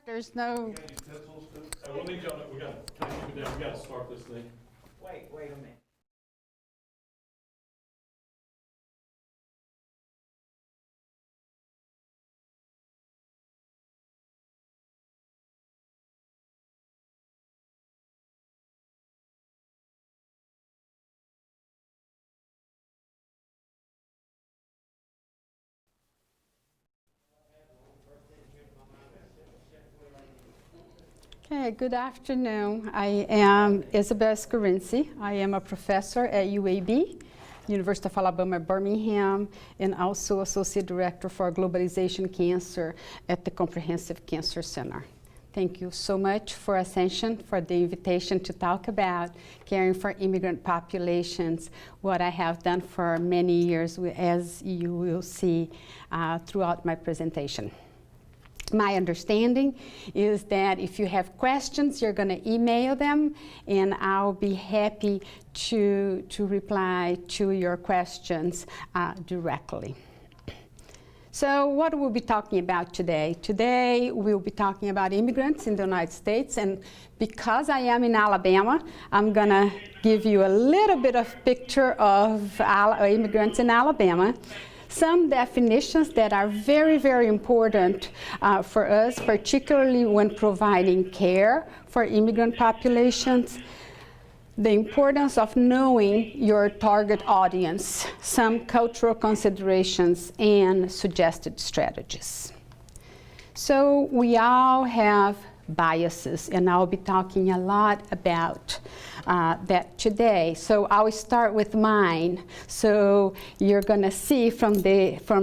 There's no... You got any pencils too? We'll need y'all to, can I keep it down? We gotta start this thing. Wait a minute. Okay, good afternoon. I am Isabel Scarinci. I am a professor at UAB, University of Alabama at Birmingham, and also Associate Director for Globalization Cancer at the Comprehensive Cancer Center. Thank you so much for Ascension, for the invitation to talk about caring for immigrant populations, what I have done for many years, as you will see throughout my presentation. My understanding is that if you have questions, you're going to email them, and I'll be happy to reply to your questions directly. So what we'll be talking about today? Today we'll be talking about immigrants in the United States, and because I am in Alabama, I'm going to give you a little bit of picture of immigrants in Alabama. Some definitions that are very, very important for us, particularly when providing care for immigrant populations. The importance of knowing your target audience, some cultural considerations, and suggested strategies. So we all have biases, and I'll be talking a lot about that today. So I'll start with mine. So you're going to see from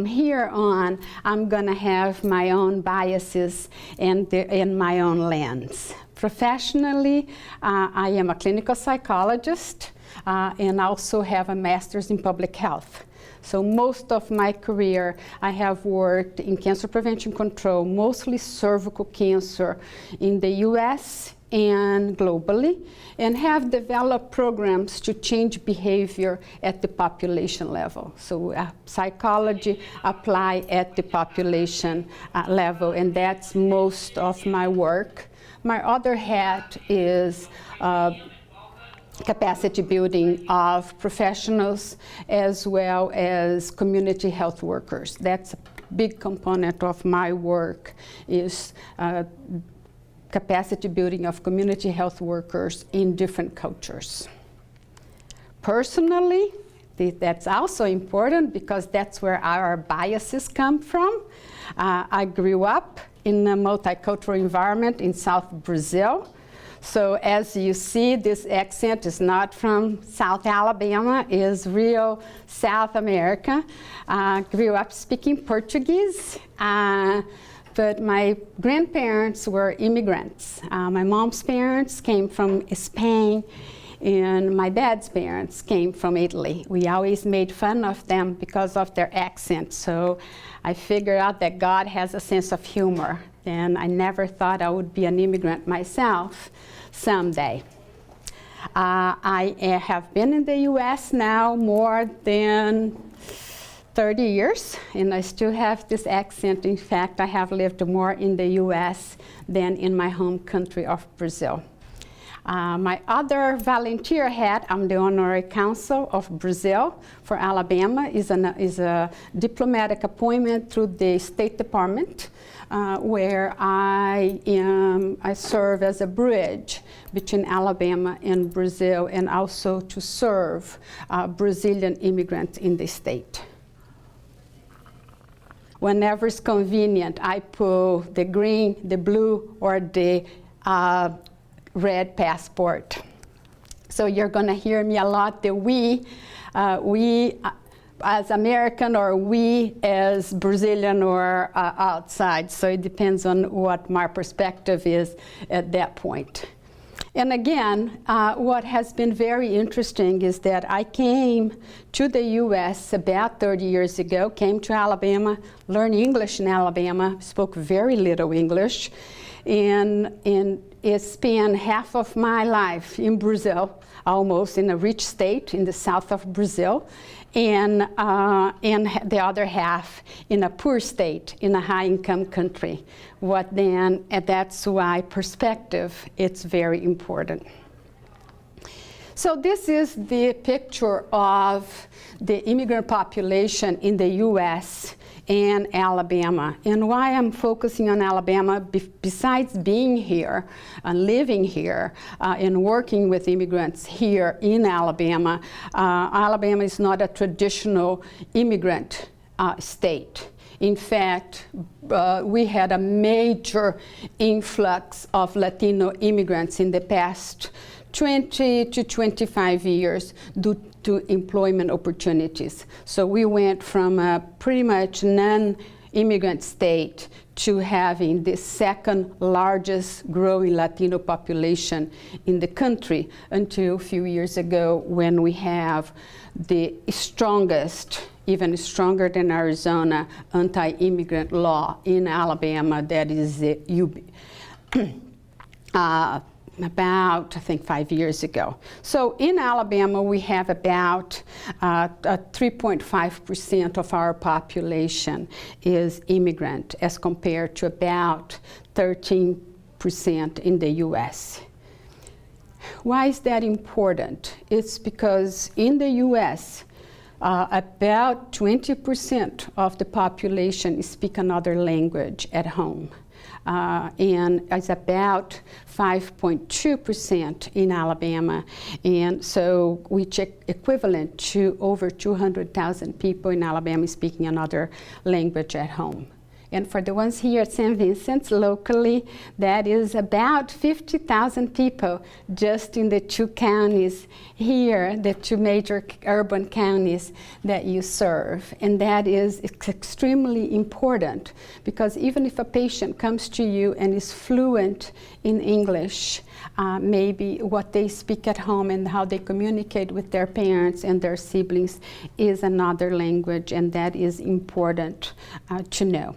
here on, I'm going to have my own biases and my own lens. Professionally, I am a clinical psychologist and also have a master's in public health. So most of my career, I have worked in cancer prevention control, mostly cervical cancer in the US and globally, and have developed programs to change behavior at the population level. So psychology apply at the population level, and that's most of my work. My other hat is capacity building of professionals as well as community health workers. That's a big component of my work, is capacity building of community health workers in different cultures. Personally, that's also important because that's where our biases come from. I grew up in a multicultural environment in South Brazil. So as you see, this accent is not from South Alabama, it's real South America. Grew up speaking Portuguese, but my grandparents were immigrants. My mom's parents came from Spain, and my dad's parents came from Italy. We always made fun of them because of their accent. So I figured out that God has a sense of humor, and I never thought I would be an immigrant myself someday. I have been in the US now more than 30 years, and I still have this accent. In fact, I have lived more in the US than in my home country of Brazil. My other volunteer hat, I'm the Honorary Consul of Brazil for Alabama, is a diplomatic appointment through the State Department, where I serve as a bridge between Alabama and Brazil, and also to serve Brazilian immigrants in the state. Whenever it's convenient, I pull the green, the blue, or the red passport. So you're going to hear me a lot, the we as American or we as Brazilian or outside. So it depends on what my perspective is at that point. And again, what has been very interesting is that I came to the US about 30 years ago, came to Alabama, learned English in Alabama, spoke very little English, and it spent half of my life in Brazil, almost in a rich state in the south of Brazil. and the other half in a poor state, in a high-income country. That's why perspective is very important. So this is the picture of the immigrant population in the U.S. and Alabama. And why I'm focusing on Alabama, besides being here and living here and working with immigrants here in Alabama, Alabama is not a traditional immigrant state. In fact, we had a major influx of Latino immigrants in the past 20 to 25 years due to employment opportunities. So we went from a pretty much non-immigrant state to having the second largest growing Latino population in the country until a few years ago when we have the strongest, even stronger than Arizona, anti-immigrant law in Alabama that is the about, I think, 5 years ago. So in Alabama, we have about 3.5% of our population is immigrant, as compared to about 13% in the US. Why is that important? It's because in the US, about 20% of the population speak another language at home. And it's about 5.2% in Alabama, and so which equivalent to over 200,000 people in Alabama speaking another language at home. And for the ones here at St. Vincent's locally, that is about 50,000 people just in the two counties here, the two major urban counties that you serve. And that is extremely important, because even if a patient comes to you and is fluent in English, maybe what they speak at home and how they communicate with their parents and their siblings is another language, and that is important to know.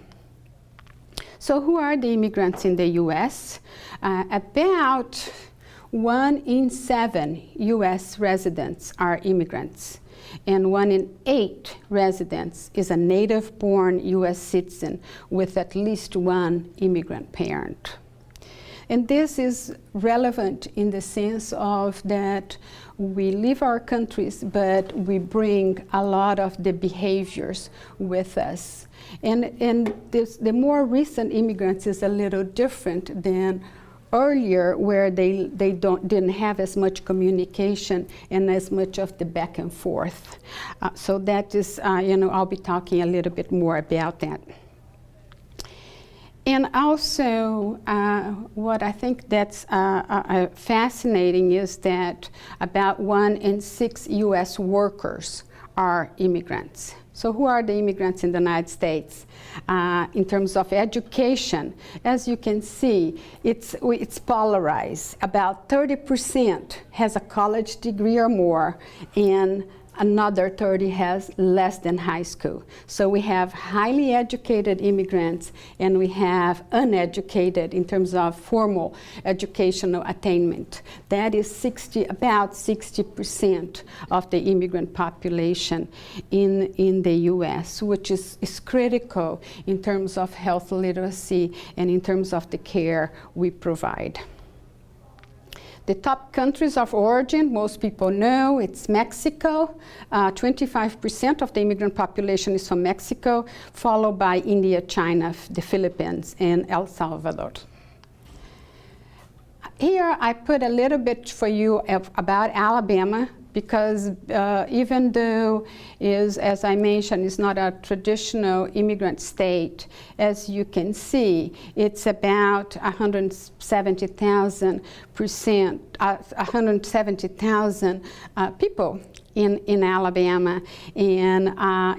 So who are the immigrants in the U.S.? About 1 in 7 U.S. residents are immigrants, and 1 in 8 residents is a native-born U.S. citizen with at least one immigrant parent. And this is relevant in the sense of that we leave our countries, but we bring a lot of the behaviors with us. And the more recent immigrants is a little different than earlier, where they didn't have as much communication and as much of the back and forth. So that is, I'll be talking a little bit more about that. And also, what I think that's fascinating is that about 1 in 6 U.S. workers are immigrants. So who are the immigrants in the United States? In terms of education, as you can see, it's polarized. About 30% has a college degree or more, and another 30 has less than high school. So we have highly educated immigrants, and we have uneducated in terms of formal educational attainment. That is about 60% of the immigrant population in the US, which is critical in terms of health literacy and in terms of the care we provide. The top countries of origin, most people know, it's Mexico. 25% of the immigrant population is from Mexico, followed by India, China, the Philippines, and El Salvador. Here I put a little bit for you about Alabama, because even though as I mentioned, it's not a traditional immigrant state, as you can see, it's about 170,000 people in Alabama. And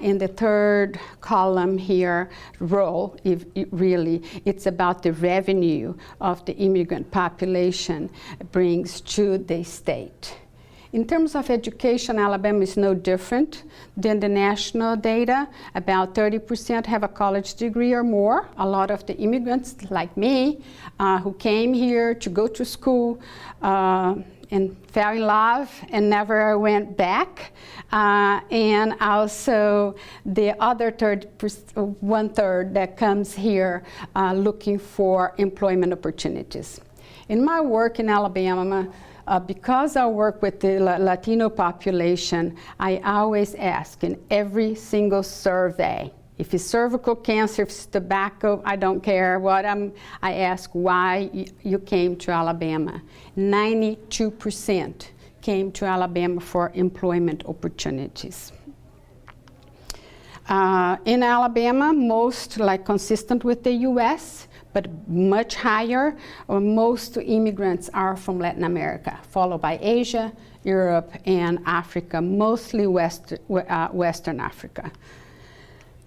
in the third column here, row, it's about the revenue of the immigrant population brings to the state. In terms of education, Alabama is no different than the national data. About 30% have a college degree or more. A lot of the immigrants, like me, who came here to go to school and fell in love and never went back. And also the other one-third that comes here looking for employment opportunities. In my work in Alabama, because I work with the Latino population, I always ask in every single survey, if it's cervical cancer, if it's tobacco, I don't care what I ask why you came to Alabama. 92% came to Alabama for employment opportunities. In Alabama, most consistent with the US, but much higher, most immigrants are from Latin America, followed by Asia, Europe, and Africa, mostly Western Africa.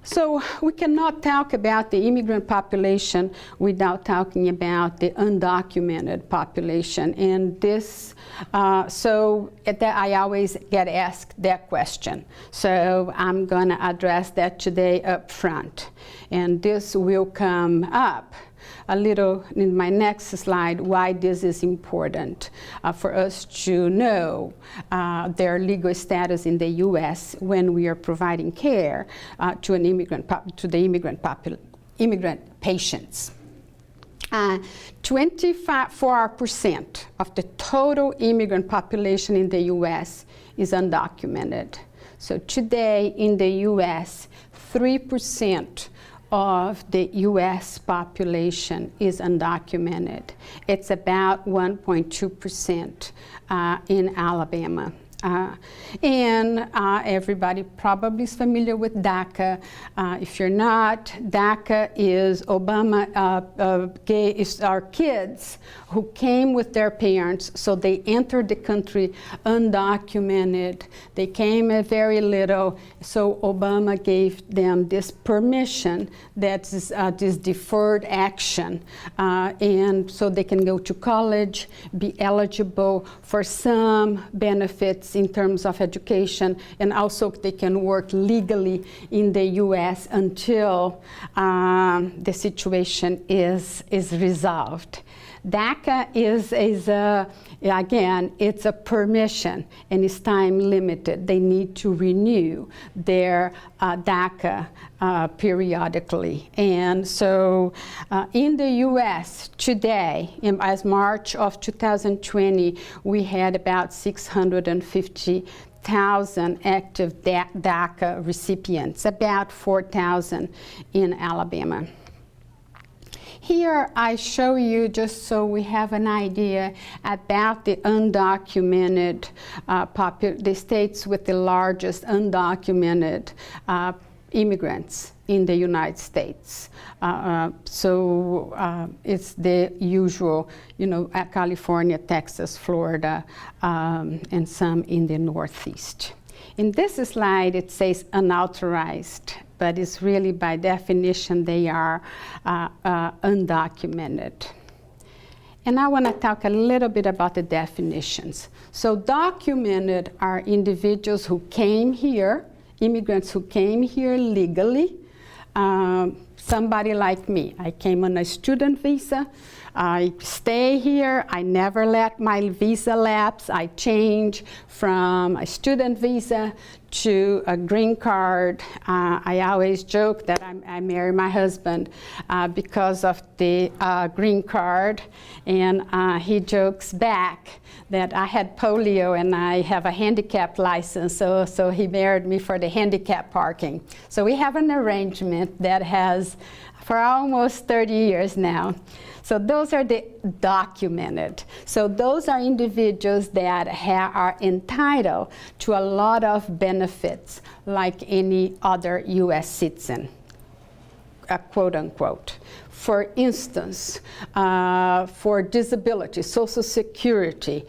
So we cannot talk about the immigrant population without talking about the undocumented population. And this, I always get asked that question. So I'm going to address that today up front. And this will come up a little in my next slide, why this is important for us to know their legal status in the U.S. when we are providing care to the immigrant patients. 24% of the total immigrant population in the U.S. is undocumented. So today in the U.S., 3% of the U.S. population is undocumented. It's about 1.2% in Alabama. And everybody probably is familiar with DACA. If you're not, DACA is our kids who came with their parents, so they entered the country undocumented. They came at very little, so Obama gave them this permission, that's this deferred action, and so they can go to college, be eligible for some benefits in terms of education, and also they can work legally in the U.S. until the situation is resolved. DACA is again, it's a permission and it's time limited. They need to renew their DACA periodically. And so in the US today, as March of 2020, we had about 650,000 active DACA recipients, about 4,000 in Alabama. Here I show you, just so we have an idea, about the undocumented the states with the largest undocumented immigrants in the United States. It's the usual, California, Texas, Florida, and some in the Northeast. In this slide, it says unauthorized, but it's really by definition they are undocumented. And I want to talk a little bit about the definitions. So documented are individuals who came here, immigrants who came here legally. Somebody like me, I came on a student visa. I stay here, I never let my visa lapse. I change from a student visa to a green card. I always joke that I married my husband because of the green card, and he jokes back that I had polio and I have a handicap license, so he married me for the handicap parking. So we have an arrangement that has for almost 30 years now. So those are the documented. So those are individuals that are entitled to a lot of benefits like any other US citizen, quote unquote. For instance, for disability, Social Security,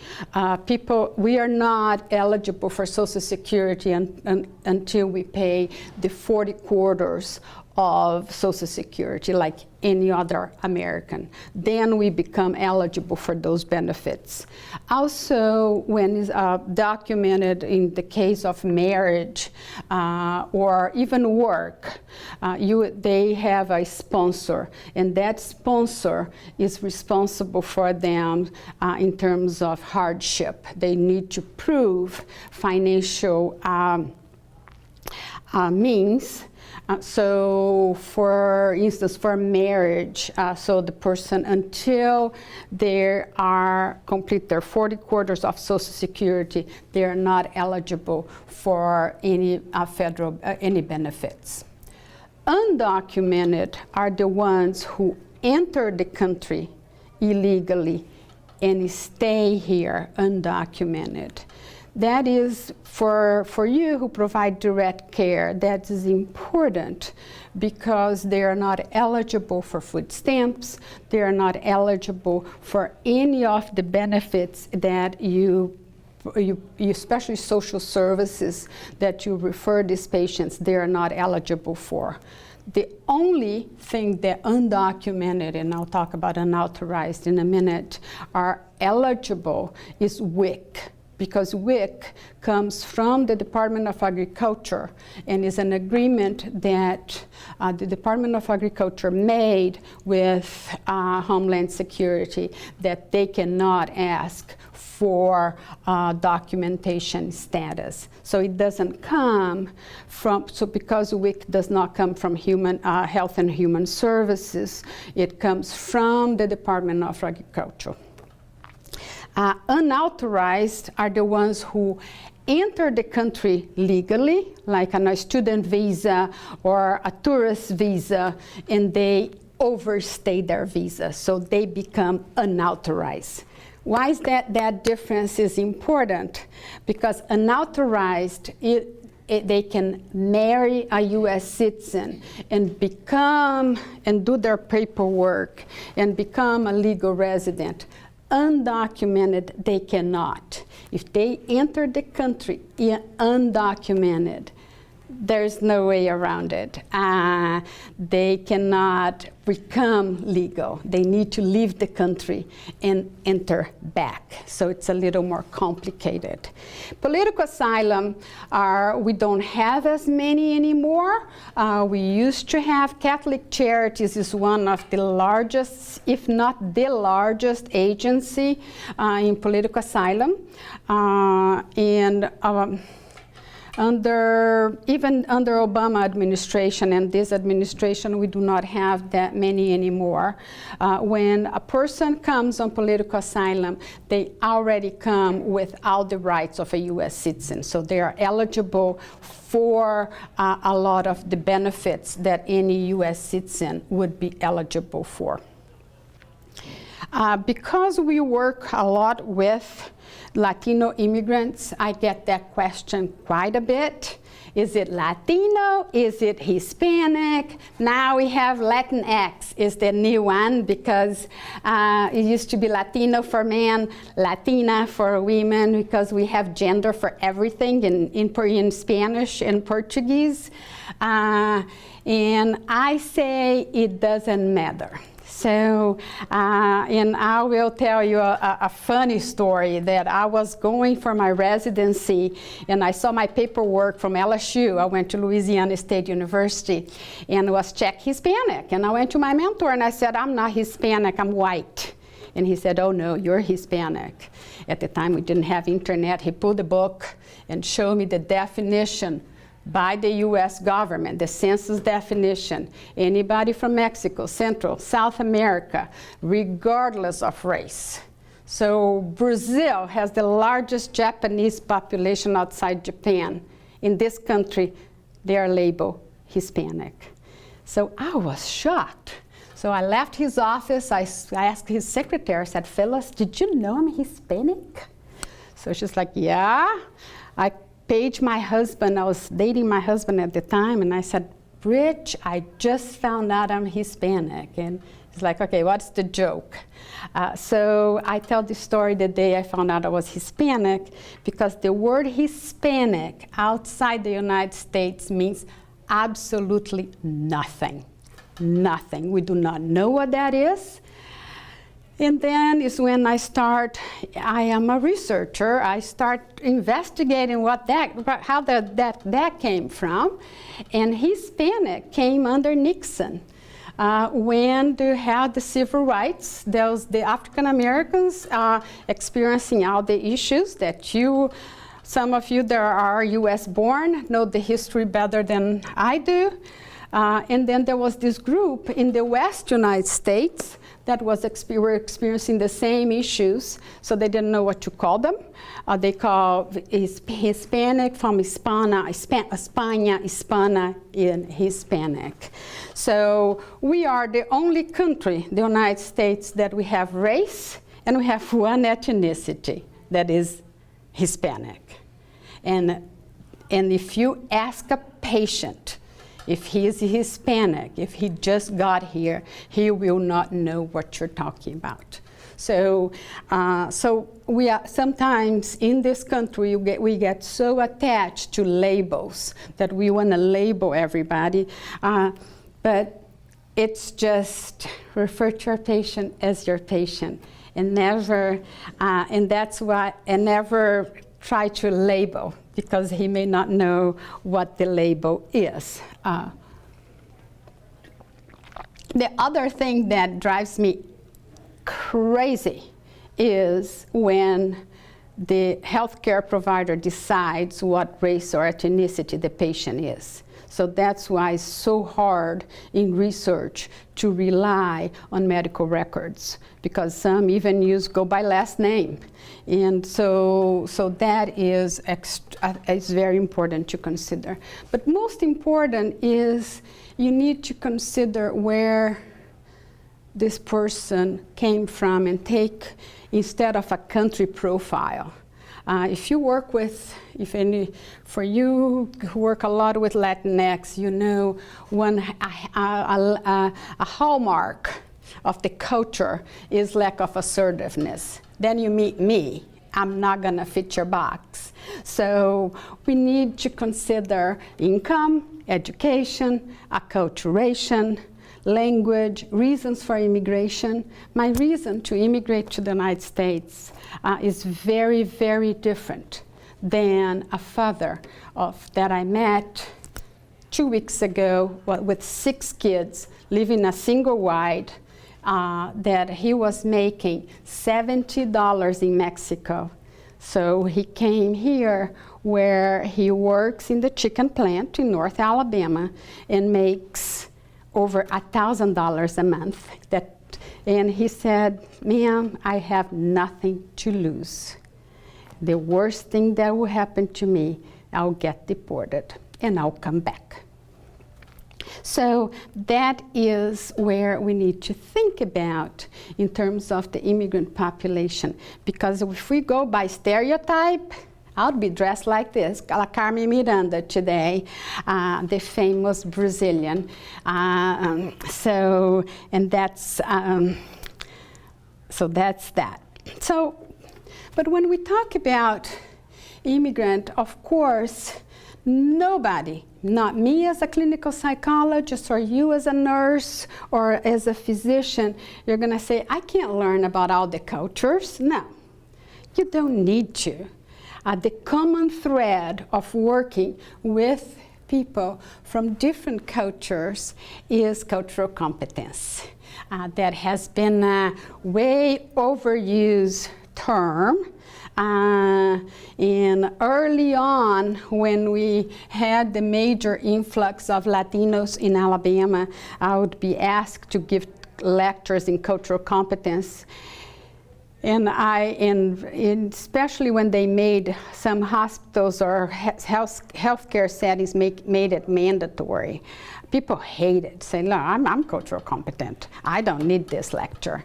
we are not eligible for Social Security until we pay the 40 quarters of Social Security, like any other American. Then we become eligible for those benefits. Also, when it's documented in the case of marriage or even work, they have a sponsor, and that sponsor is responsible for them in terms of hardship. They need to prove financial means. So, for instance, for marriage, so the person, until they complete their 40 quarters of Social Security, they are not eligible for any any benefits. Undocumented are the ones who enter the country illegally and stay here undocumented. That is, for you who provide direct care, that is important because they are not eligible for food stamps, they are not eligible for any of the benefits that you especially social services that you refer these patients, they are not eligible for. The only thing that undocumented, and I'll talk about unauthorized in a minute, are eligible is WIC. Because WIC comes from the Department of Agriculture and is an agreement that the Department of Agriculture made with Homeland Security that they cannot ask for documentation status. So it doesn't come from, so because WIC does not come from Health and Human Services, it comes from the Department of Agriculture. Unauthorized are the ones who enter the country legally, like on a student visa or a tourist visa, and they overstay their visa, so they become unauthorized. Why is that difference is important? Because unauthorized, they can marry a U.S. citizen and do their paperwork and become a legal resident. Undocumented, they cannot. If they enter the country undocumented, there's no way around it. They cannot become legal. They need to leave the country and enter back. So it's a little more complicated. Political asylum, we don't have as many anymore. We used to have Catholic Charities is one of the largest, if not the largest agency in political asylum. Even under Obama administration and this administration, we do not have that many anymore. When a person comes on political asylum, they already come with all the rights of a U.S. citizen. So they are eligible for a lot of the benefits that any U.S. citizen would be eligible for. Because we work a lot with Latino immigrants, I get that question quite a bit. Is it Latino? Is it Hispanic? Now we have Latinx is the new one because it used to be Latino for men, Latina for women, because we have gender for everything in Spanish and Portuguese. And I say it doesn't matter. So, and I will tell you a funny story that I was going for my residency and I saw my paperwork from LSU. I went to Louisiana State University and was checked Hispanic. And I went to my mentor and I said, I'm not Hispanic, I'm white. And he said, oh no, you're Hispanic. At the time we didn't have internet. He pulled the book and showed me the definition by the U.S. government, the census definition. Anybody from Mexico, Central, South America, regardless of race. So Brazil has the largest Japanese population outside Japan. In this country, they are labeled Hispanic. So I was shocked. So I left his office, I asked his secretary, I said, Phyllis, did you know I'm Hispanic? So she's like, yeah. I paged my husband, I was dating my husband at the time, and I said, Rich, I just found out I'm Hispanic. And he's like, okay, what's the joke? So I tell the story the day I found out I was Hispanic, because the word Hispanic outside the United States means absolutely nothing. nothing. We do not know what that is. And then is when I am a researcher, I start investigating how that came from. And Hispanic came under Nixon. When they had the civil rights, there was the African Americans experiencing all the issues that some of you that are US born know the history better than I do. And then there was this group in the West United States that were experiencing the same issues, so they didn't know what to call them. They call Hispanic from Hispana, Hispana in Hispanic. So we are the only country, the United States, that we have race and we have one ethnicity, that is Hispanic. And if you ask a patient, if he is Hispanic, if he just got here, he will not know what you're talking about. So we are sometimes in this country we get so attached to labels that we want to label everybody, but it's just refer to your patient as your patient, and never try to label, because he may not know what the label is. The other thing that drives me crazy is when the healthcare provider decides what race or ethnicity the patient is. So that's why it's so hard in research to rely on medical records, because some even go by last name. And so that is very important to consider. But most important is you need to consider where this person came from and take, instead of a country profile. If you work with, for you who work a lot with Latinx, you know a hallmark of the culture is lack of assertiveness. Then you meet me, I'm not gonna fit your box. So we need to consider income, education, acculturation, language, reasons for immigration. My reason to immigrate to the United States is very, very different than a father that I met 2 weeks ago with 6 kids living a single wide, that he was making $70 in Mexico. So he came here where he works in the chicken plant in North Alabama and makes over $1,000 a month. And he said, "Ma'am, I have nothing to lose. The worst thing that will happen to me, I'll get deported and I'll come back." So that is where we need to think about in terms of the immigrant population. Because if we go by stereotype, I'll be dressed like this, like Carmen Miranda today, the famous Brazilian. So that's that. So, but when we talk about immigrant, of course, nobody, not me as a clinical psychologist or you as a nurse or as a physician, you're gonna say, I can't learn about all the cultures. No, you don't need to. The common thread of working with people from different cultures is cultural competence. That has been a way overused term. And early on, when we had the major influx of Latinos in Alabama, I would be asked to give lectures in cultural competence. And especially when they made some hospitals or healthcare settings made it mandatory, people hated, saying, "No, I'm cultural competent. I don't need this lecture."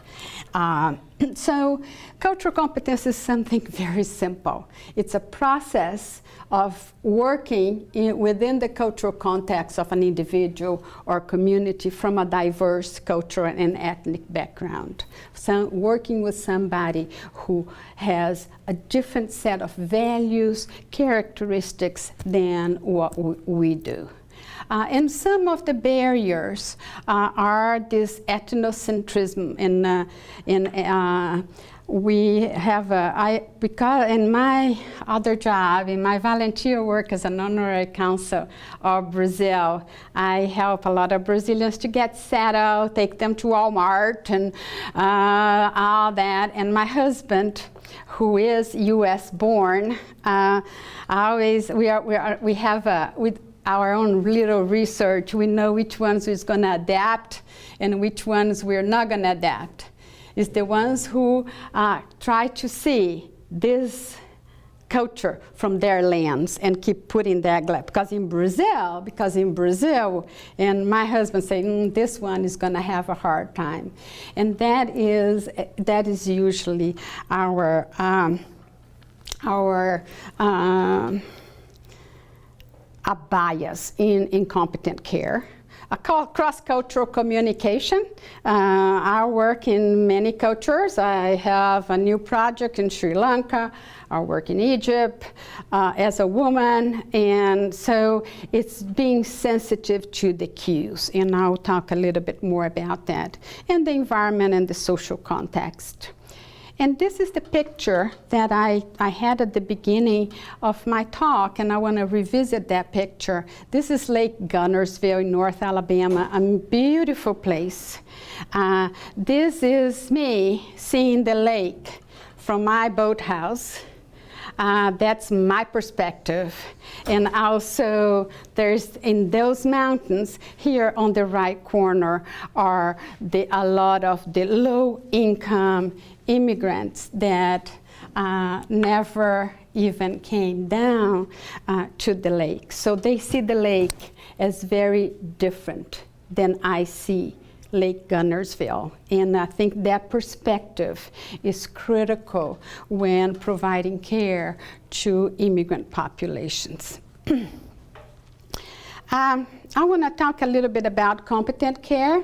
So cultural competence is something very simple. It's a process of working within the cultural context of an individual or community from a diverse cultural and ethnic background. So working with somebody who has a different set of values, characteristics than what we do. And some of the barriers are this ethnocentrism. We have, because in my other job, in my volunteer work as an honorary consul of Brazil, I help a lot of Brazilians to get settled, take them to Walmart and all that. And my husband, who is U.S. born, we have with our own little research, we know which ones is going to adapt and which ones we're not going to adapt. It's the ones who try to see this culture from their lens and keep putting that glass. Because in Brazil, and my husband said, this one is going to have a hard time. And that is usually our a bias in competent care. Cross-cultural communication. I work in many cultures. I have a new project in Sri Lanka. I work in Egypt as a woman. And so it's being sensitive to the cues. And I'll talk a little bit more about that. And the environment and the social context. And this is the picture that I had at the beginning of my talk, and I want to revisit that picture. This is Lake Gunnersville in North Alabama, a beautiful place. This is me seeing the lake from my boathouse. That's my perspective. And also there's in those mountains here on the right corner are a lot of the low-income immigrants that never even came down to the lake. So they see the lake as very different than I see Lake Gunnersville. And I think that perspective is critical when providing care to immigrant populations. I want to talk a little bit about competent care.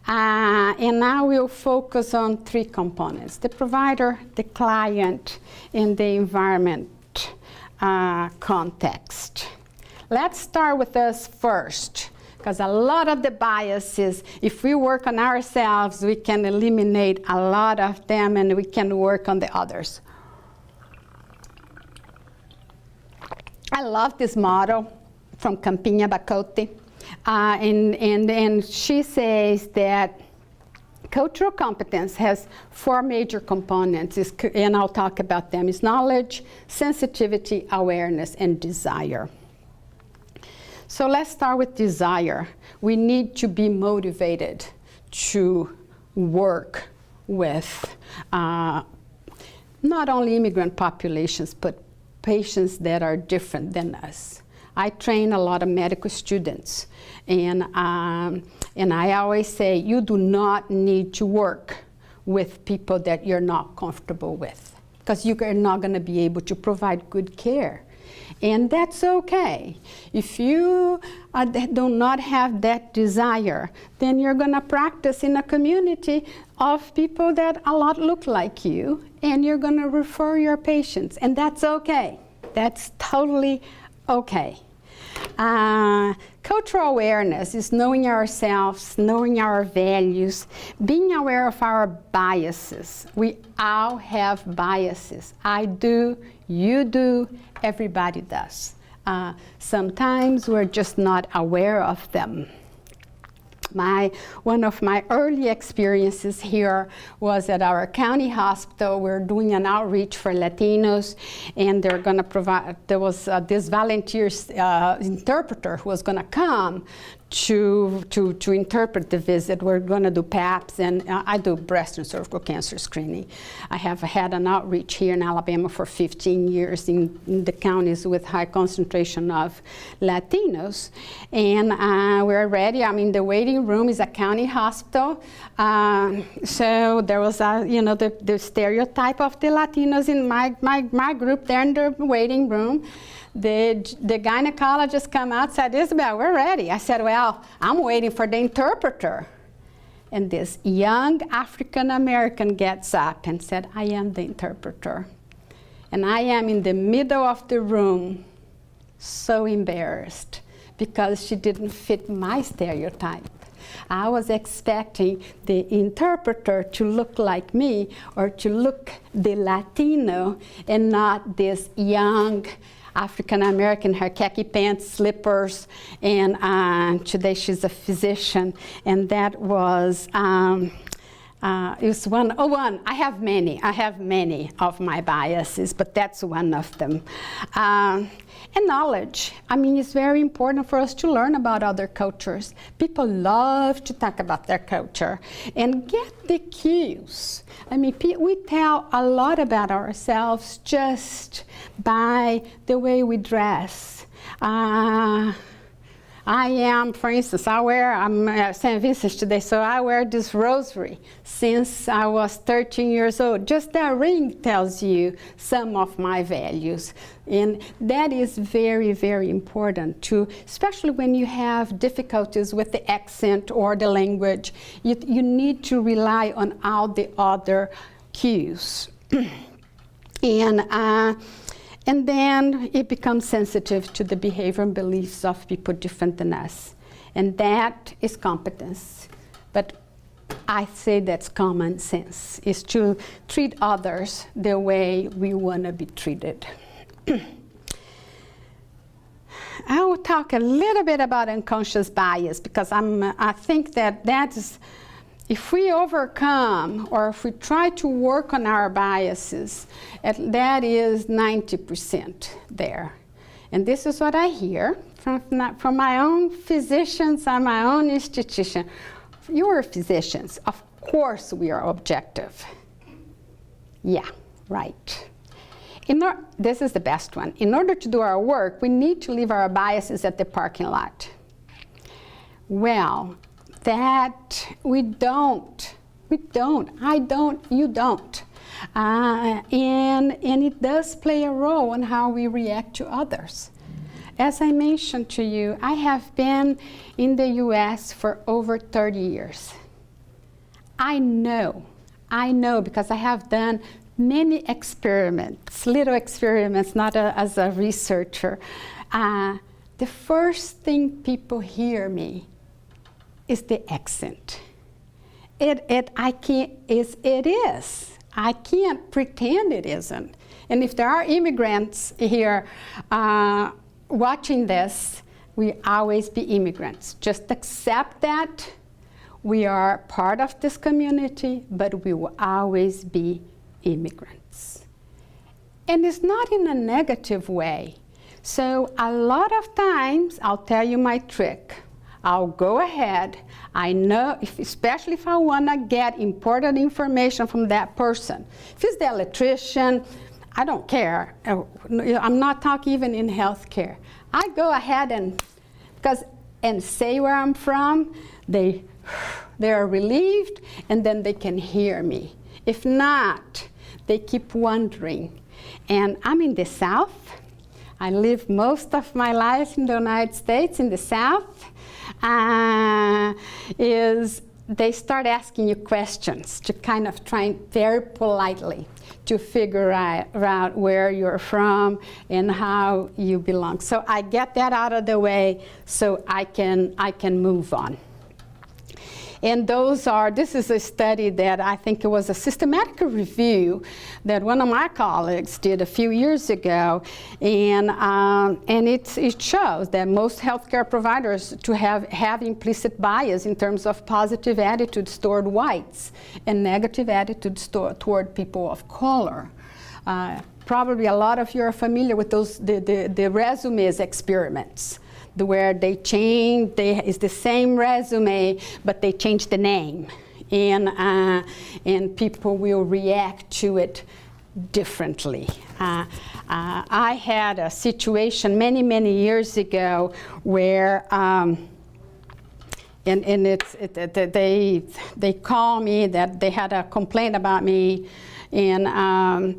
And I will focus on three components: the provider, the client, and the environment context. Let's start with us first, because a lot of the biases, if we work on ourselves, we can eliminate a lot of them and we can work on the others. I love this model from Campina Bacote. And she says that cultural competence has four major components, and I'll talk about them. It's knowledge, sensitivity, awareness, and desire. So let's start with desire. We need to be motivated to work with not only immigrant populations, but patients that are different than us. I train a lot of medical students, and I always say, you do not need to work with people that you're not comfortable with, because you are not going to be able to provide good care. And that's okay. If you do not have that desire, then you're going to practice in a community of people that a lot look like you, and you're going to refer your patients, and that's okay. That's totally okay. Cultural awareness is knowing ourselves, knowing our values, being aware of our biases. We all have biases. I do, you do, everybody does. Sometimes we're just not aware of them. One of my early experiences here was at our county hospital. We're doing an outreach for Latinos, and they're going to provide, there was this volunteer interpreter who was going to come to interpret the visit. We're going to do PAPs, and I do breast and cervical cancer screening. I have had an outreach here in Alabama for 15 years in the counties with high concentration of Latinos. And we're ready. I'm in the waiting room. Is a county hospital. So there was the stereotype of the Latinos in my group there in the waiting room. The gynecologist come out and said, Isabel, we're ready. I said, well, I'm waiting for the interpreter. And this young African-American gets up and said, I am the interpreter. And I am in the middle of the room, so embarrassed, because she didn't fit my stereotype. I was expecting the interpreter to look like me or to look the Latino and not this young African-American, her khaki pants, slippers, and today she's a physician. And that was, it was one. I have many of my biases, but that's one of them. And knowledge. I mean, it's very important for us to learn about other cultures. People love to talk about their culture and get the cues. I mean, we tell a lot about ourselves just by the way we dress. I am, for instance, I'm at St. Vincent's today, so I wear this rosary since I was 13 years old. Just that ring tells you some of my values. And that is very, very important too, especially when you have difficulties with the accent or the language. You need to rely on all the other cues. And then it becomes sensitive to the behavior and beliefs of people different than us. And that is competence. But I say that's common sense, is to treat others the way we want to be treated. I will talk a little bit about unconscious bias because I think that is, if we overcome or if we try to work on our biases, that is 90% there. And this is what I hear from my own physicians and my own institution. You're physicians. Of course we are objective. Yeah, right. This is the best one. In order to do our work, we need to leave our biases at the parking lot. Well, that we don't. I don't, you don't. And it does play a role in how we react to others. As I mentioned to you, I have been in the US for over 30 years. I know because I have done many experiments, little experiments, not as a researcher. The first thing people hear me is the accent. It is. I can't pretend it isn't. And if there are immigrants here watching this, we always be immigrants. Just accept that we are part of this community, but we will always be immigrants. And it's not in a negative way. So a lot of times, I'll tell you my trick. I'll go ahead. I know, especially if I want to get important information from that person. If it's the electrician, I don't care. I'm not talking even in healthcare. I go ahead and say where I'm from. They are relieved, and then they can hear me. If not, they keep wondering. And I'm in the South. I lived most of my life in the United States, in the South. They start asking you questions to kind of try very politely to figure out where you're from and how you belong. So I get that out of the way so I can move on. And this is a study that I think it was a systematic review that one of my colleagues did a few years ago. And it shows that most healthcare providers have implicit bias in terms of positive attitudes toward whites and negative attitudes toward people of color. Probably a lot of you are familiar with the resumes experiments, where they change, it's the same resume, but they change the name. And people will react to it differently. I had a situation many, many years ago where they call me that they had a complaint about me, and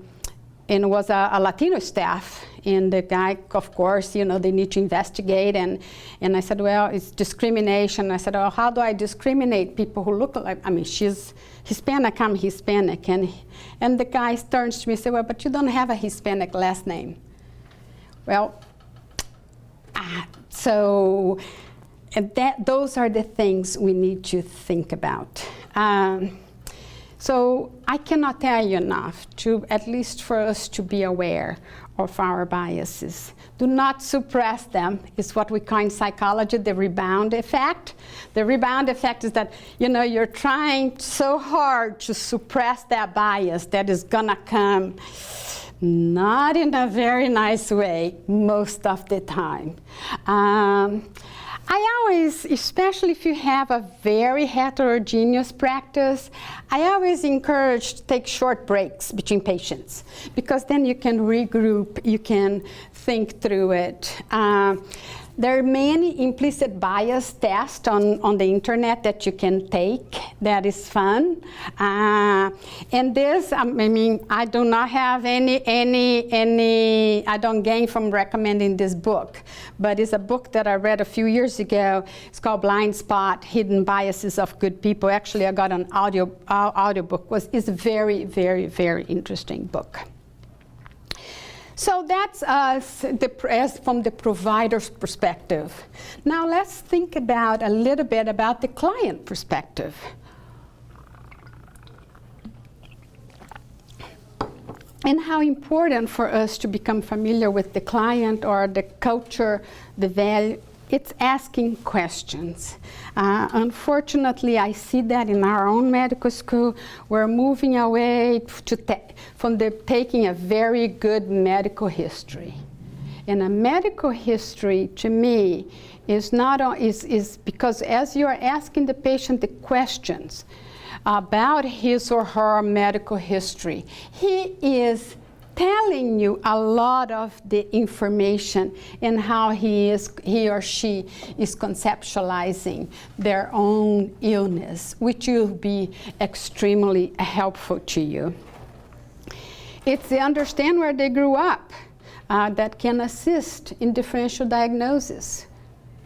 it was a Latino staff. And the guy, of course, they need to investigate. And I said, well, it's discrimination. I said, well, how do I discriminate people who look like, she's Hispanic, I'm Hispanic. And the guy turns to me and said, well, but you don't have a Hispanic last name. Well, So and those are the things we need to think about. So I cannot tell you enough, at least for us to be aware of our biases. Do not suppress them. It's what we call in psychology the rebound effect. The rebound effect is that, you're trying so hard to suppress that bias that is gonna come not in a very nice way most of the time. I always, especially if you have a very heterogeneous practice, I always encourage to take short breaks between patients, because then you can regroup, you can think through it. There are many implicit bias tests on the internet that you can take. That is fun. And this, I do not have I don't gain from recommending this book, but it's a book that I read a few years ago. It's called Blind Spot, Hidden Biases of Good People. Actually, I got an audiobook. It's a very, very, very interesting book. So that's us from the provider's perspective. Now let's think about a little bit about the client perspective. And how important for us to become familiar with the client or the culture, the value. It's asking questions. Unfortunately, I see that in our own medical school. We're moving away from taking a very good medical history. And a medical history, to me, is because as you are asking the patient the questions about his or her medical history, he is telling you a lot of the information and how he or she is conceptualizing their own illness, which will be extremely helpful to you. It's the understand where they grew up that can assist in differential diagnosis,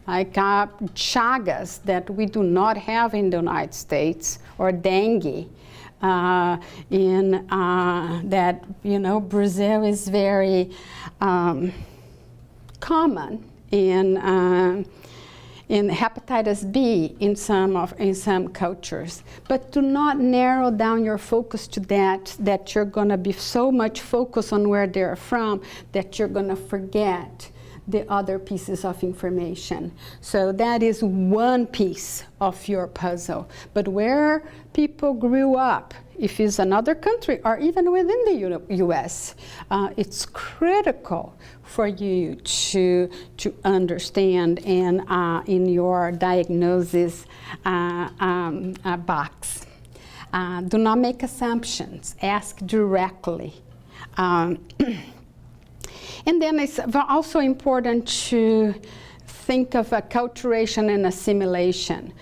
like Chagas that we do not have in the United States, or dengue. Brazil is very common in hepatitis B in some cultures. But do not narrow down your focus to that you're going to be so much focused on where they're from that you're going to forget the other pieces of information. So that is one piece of your puzzle. But where people grew up, if it's another country or even within the US, it's critical for you to understand and in your diagnosis box. Do not make assumptions, ask directly. And then it's also important to think of acculturation and assimilation.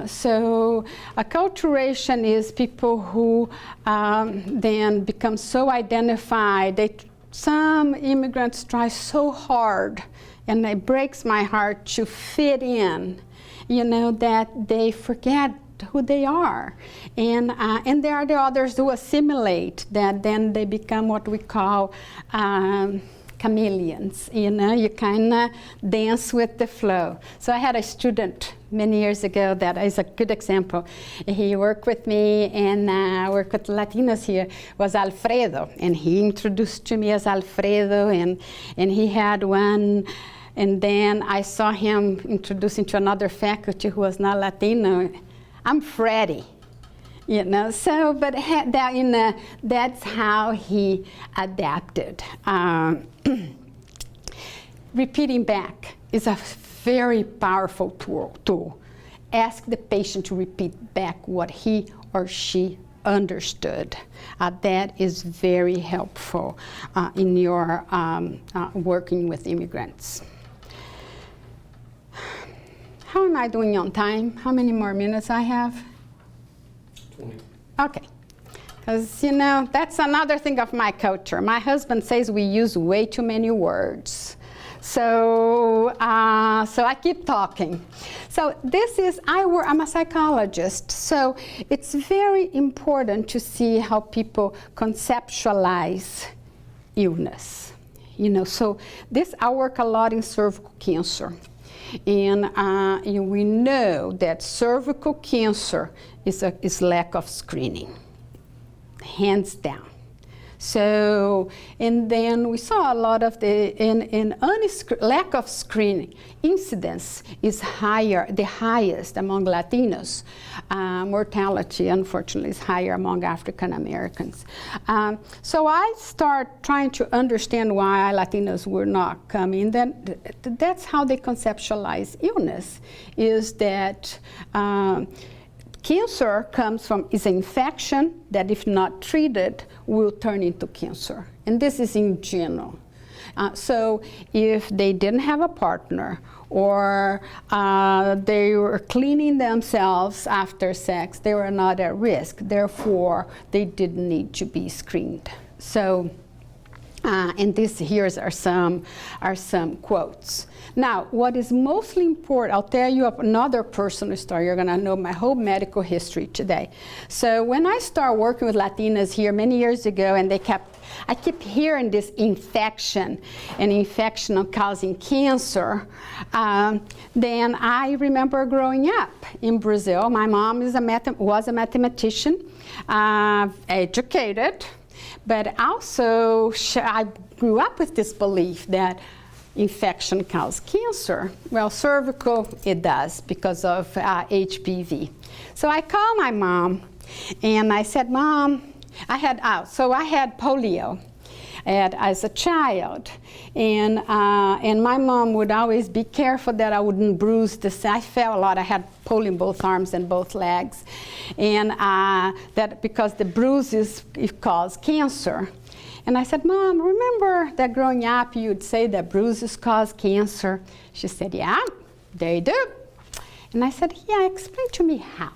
So acculturation is people who then become so identified. Some immigrants try so hard, and it breaks my heart to fit in, that they forget who they are. And there are the others who assimilate, that then they become what we call chameleons. You kind of dance with the flow. So I had a student many years ago that is a good example. He worked with me and worked with Latinos here, was Alfredo. And he introduced to me as Alfredo, and he had one. And then I saw him introducing to another faculty who was not Latino. I'm Freddie, So, but that's how he adapted. Repeating back is a very powerful tool. Ask the patient to repeat back what he or she understood. That is very helpful in your working with immigrants. How am I doing on time? How many more minutes I have? 20. Okay. Because, that's another thing of my culture. My husband says we use way too many words. So I keep talking. So I'm a psychologist, so it's very important to see how people conceptualize illness. So I work a lot in cervical cancer. And we know that cervical cancer is lack of screening, hands down. So, and then we saw a lot of lack of screening. Incidence is higher, the highest among Latinos. Mortality, unfortunately, is higher among African Americans. So I start trying to understand why Latinos were not coming. Then that's how they conceptualize illness, is that cancer is an infection that, if not treated, will turn into cancer. And this is in general. So if they didn't have a partner, or they were cleaning themselves after sex, they were not at risk. Therefore, they didn't need to be screened. So, and here are some quotes. Now, what is mostly important, I'll tell you another personal story. You're going to know my whole medical history today. So when I started working with Latinas here many years ago, and I kept hearing this infection causing cancer, then I remember growing up in Brazil. My mom was a mathematician, educated, but also I grew up with this belief that infection causes cancer. Well, cervical, it does because of HPV. So I called my mom and I said, Mom, I had polio as a child, and my mom would always be careful that I wouldn't bruise I fell a lot. I had polio in both arms and both legs, and that because the bruises cause cancer. And I said, Mom, remember that growing up you'd say that bruises cause cancer? She said, yeah, they do. And I said, yeah, explain to me how.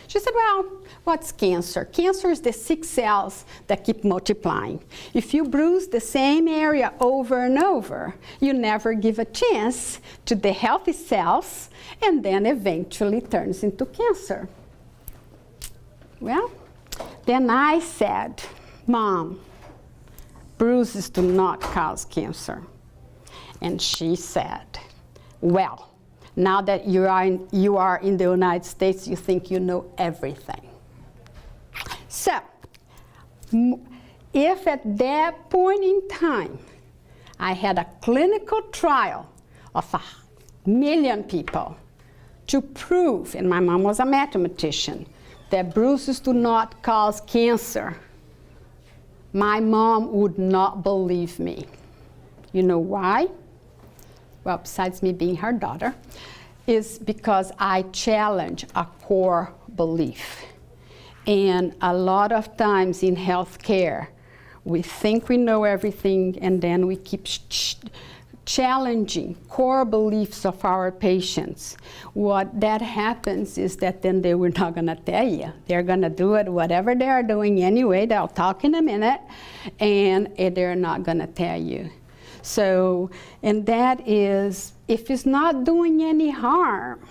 She said, well, what's cancer? Cancer is the 6 cells that keep multiplying. If you bruise the same area over and over, you never give a chance to the healthy cells, and then eventually turns into cancer. Well, then I said, Mom, bruises do not cause cancer. And she said, well, now that you are in the United States, you think you know everything. So, if at that point in time, I had a clinical trial of 1 million people to prove, and my mom was a mathematician, that bruises do not cause cancer, my mom would not believe me. You know why? Well, besides me being her daughter, is because I challenge a core belief. And a lot of times in healthcare, we think we know everything, and then we keep challenging core beliefs of our patients. What that happens is that then they were not going to tell you. They're going to do it whatever they are doing anyway. They'll talk in a minute, and they're not going to tell you. So, and that is, if it's not doing any harm,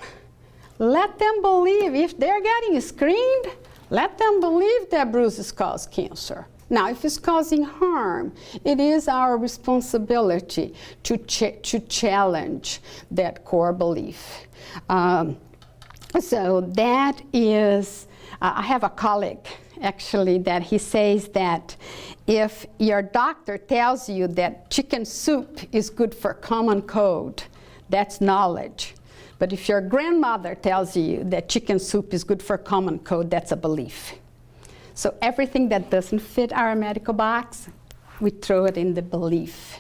let them believe. If they're getting screened, let them believe that bruises cause cancer. Now, if it's causing harm, it is our responsibility to challenge that core belief. So that is, I have a colleague, actually, that he says that if your doctor tells you that chicken soup is good for common cold, that's knowledge. But if your grandmother tells you that chicken soup is good for common cold, that's a belief. So everything that doesn't fit our medical box, we throw it in the belief.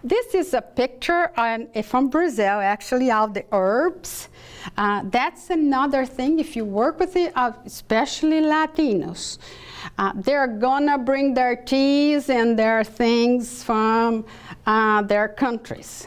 This is a picture from Brazil, actually, of the herbs. That's another thing, if you work with it, especially Latinos, they're gonna bring their teas and their things from their countries.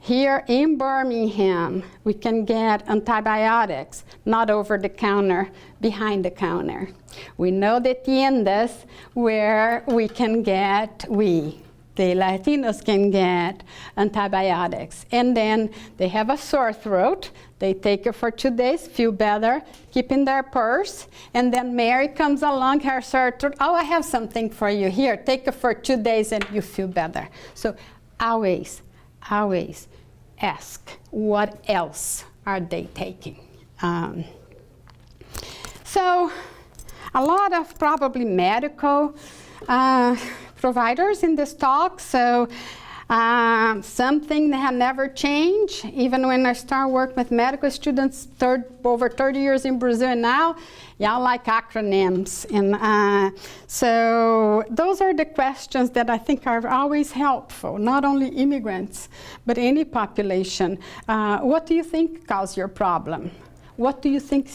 Here in Birmingham, we can get antibiotics, not over the counter, behind the counter. We know the tiendas where we can get, the Latinos can get antibiotics. And then they have a sore throat, They take it for 2 days, feel better, keep in their purse, and then Mary comes along, her third, oh, I have something for you here. Take it for 2 days and you feel better. So always ask, what else are they taking? So a lot of probably medical providers in this talk. So something that had never changed, even when I start working with medical students over 30 years in Brazil, and now y'all like acronyms. And so those are the questions that I think are always helpful, not only immigrants, but any population. What do you think caused your problem? What do you think,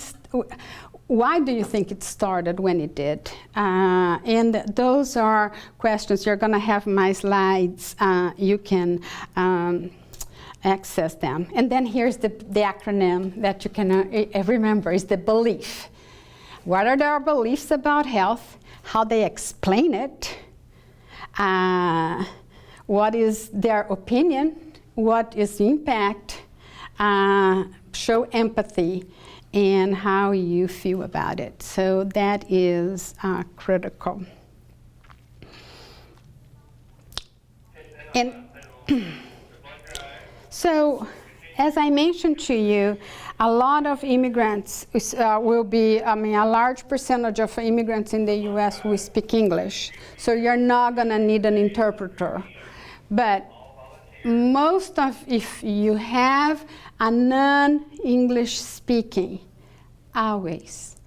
why do you think it started when it did? And those are questions. You're going to have my slides. You can access them. And then here's the acronym that you can remember, is the belief. What are their beliefs about health? How they explain it? What is their opinion? What is the impact? Show empathy, and how you feel about it. So that is critical. And so, as I mentioned to you, a lot of immigrants will be, a large percentage of immigrants in the US will speak English. So you're not gonna need an interpreter. But if you have a non-English speaking, always,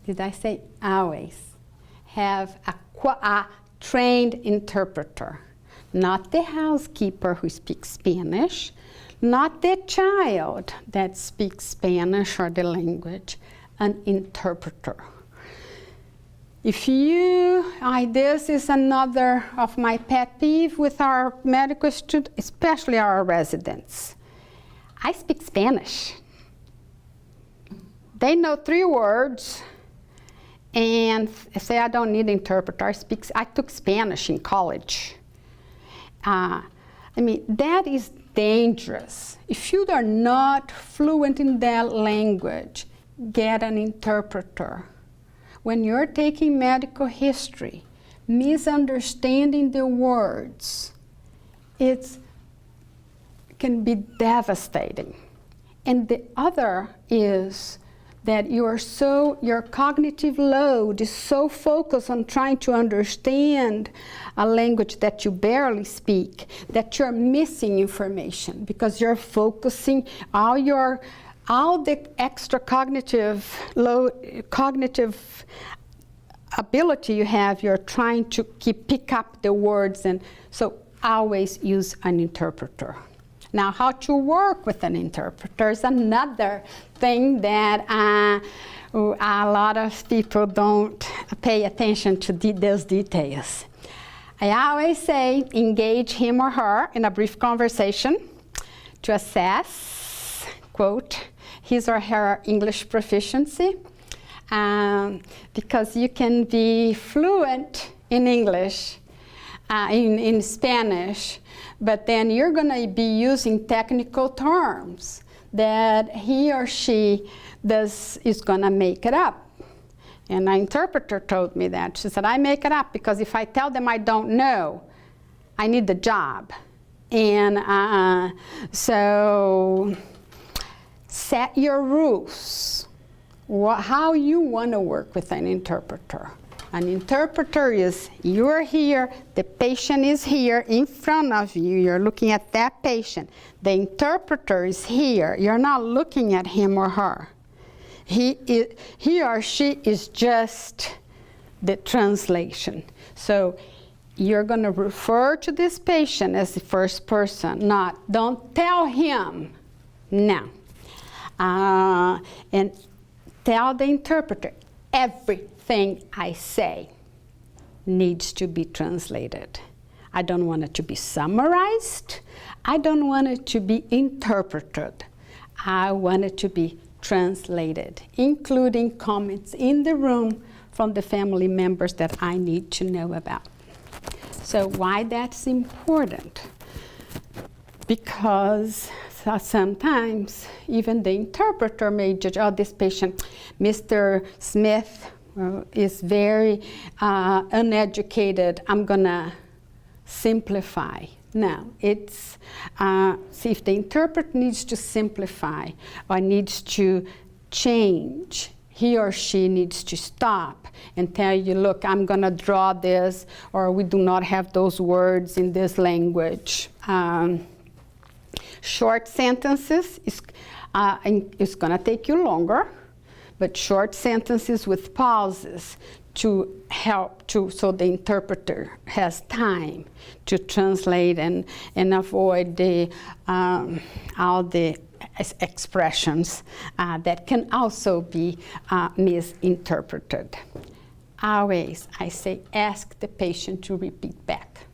did I say always, have a trained interpreter. Not the housekeeper who speaks Spanish, not the child that speaks Spanish or the language, an interpreter. If you, this is another of my pet peeve with our medical students, especially our residents. I speak Spanish. They know 3 words and say, I don't need an interpreter. I took Spanish in college. That is dangerous. If you are not fluent in that language, get an interpreter. When you're taking medical history, misunderstanding the words, it can be devastating. And the other is that your cognitive load is so focused on trying to understand a language that you barely speak, that you're missing information because you're focusing all the extra cognitive ability you have, you're trying to pick up the words, and so always use an interpreter. Now, how to work with an interpreter is another thing that a lot of people don't pay attention to those details. I always say engage him or her in a brief conversation to assess, quote, his or her English proficiency, because you can be fluent in English, in Spanish, but then you're going to be using technical terms that he or she is going to make it up. And an interpreter told me that. She said, I make it up because if I tell them I don't know, I need the job. And so set your rules, how you want to work with an interpreter. An interpreter is, you're here, the patient is here in front of you, you're looking at that patient. The interpreter is here, you're not looking at him or her. He or she is just the translation. So you're going to refer to this patient as the first person, don't tell him, no. And tell the interpreter, everything I say needs to be translated. I don't want it to be summarized. I don't want it to be interpreted. I want it to be translated, including comments in the room from the family members that I need to know about. So why that's important? Because sometimes even the interpreter may judge, oh, this patient, Mr. Smith, is very uneducated. I'm gonna simplify. No, it's, see, if the interpreter needs to simplify or needs to change, he or she needs to stop and tell you, look, I'm gonna draw this, or we do not have those words in this language. Short sentences is gonna take you longer, but short sentences with pauses to help so the interpreter has time to translate and avoid all the expressions that can also be misinterpreted. Always, I say, ask the patient to repeat back,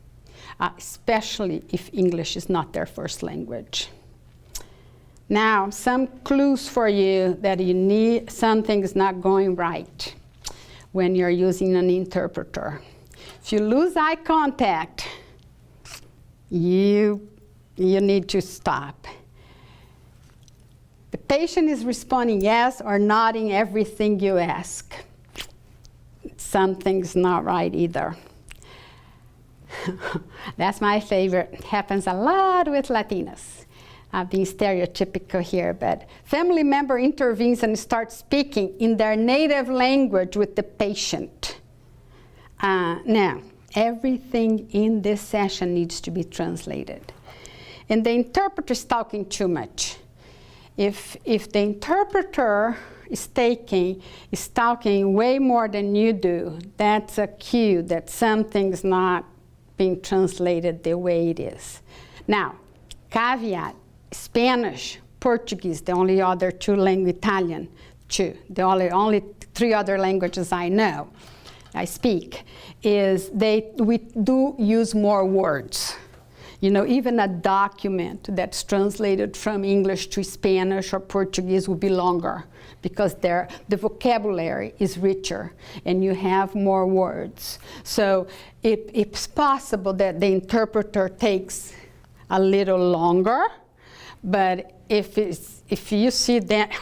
especially if English is not their first language. Now, some clues for you that you need, something is not going right when you're using an interpreter. If you lose eye contact, you need to stop. The patient is responding yes or nodding everything you ask. Something's not right either. That's my favorite. It happens a lot with Latinas. Being stereotypical here, but family member intervenes and starts speaking in their native language with the patient. Now, everything in this session needs to be translated. And the interpreter is talking too much. If the interpreter is talking way more than you do, that's a cue that something's not being translated the way it is. Now, caveat, Spanish, Portuguese, the only other two languages, Italian, the only three other languages I know, I speak, is we do use more words. You know, even a document that's translated from English to Spanish or Portuguese will be longer because the vocabulary is richer and you have more words. So it's possible that the interpreter takes a little longer, but if you see that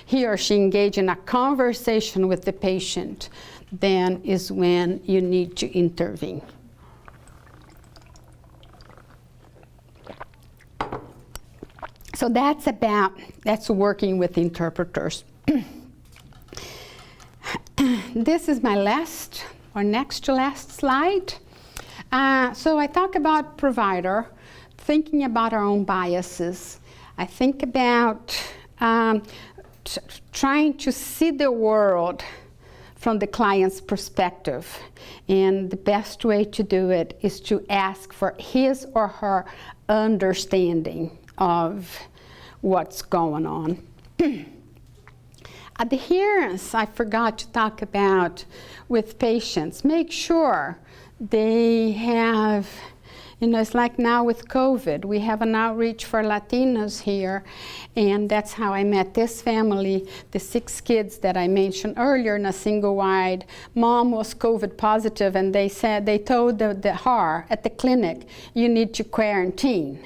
he or she engage in a conversation with the patient, then is when you need to intervene. So that's working with interpreters. This is my last or next to last slide. So I talk about provider, thinking about our own biases. I think about trying to see the world from the client's perspective. And the best way to do it is to ask for his or her understanding of what's going on. Adherence, I forgot to talk about with patients. Make sure they have, you know, it's like now with COVID, we have an outreach for Latinos here, and that's how I met this family, the 6 kids that I mentioned earlier in a single wide. Mom was COVID positive, and they told her at the clinic, you need to quarantine.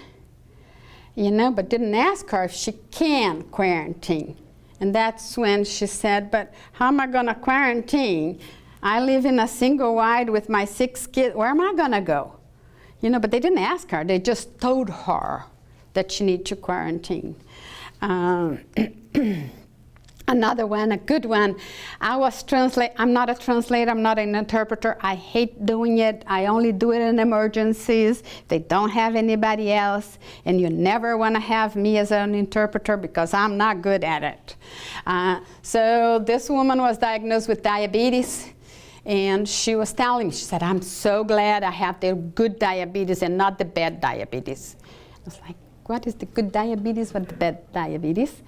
You know, but didn't ask her if she can quarantine. And that's when she said, but how am I gonna quarantine? I live in a single wide with my 6 kids, where am I gonna go? You know, but they didn't ask her, they just told her that she needed to quarantine. Another one, a good one, I'm not a translator, I'm not an interpreter, I hate doing it, I only do it in emergencies, they don't have anybody else, and you never want to have me as an interpreter because I'm not good at it. So this woman was diagnosed with diabetes, and she was telling me, she said, I'm so glad I have the good diabetes and not the bad diabetes. I was like, what is the good diabetes? What the bad diabetes?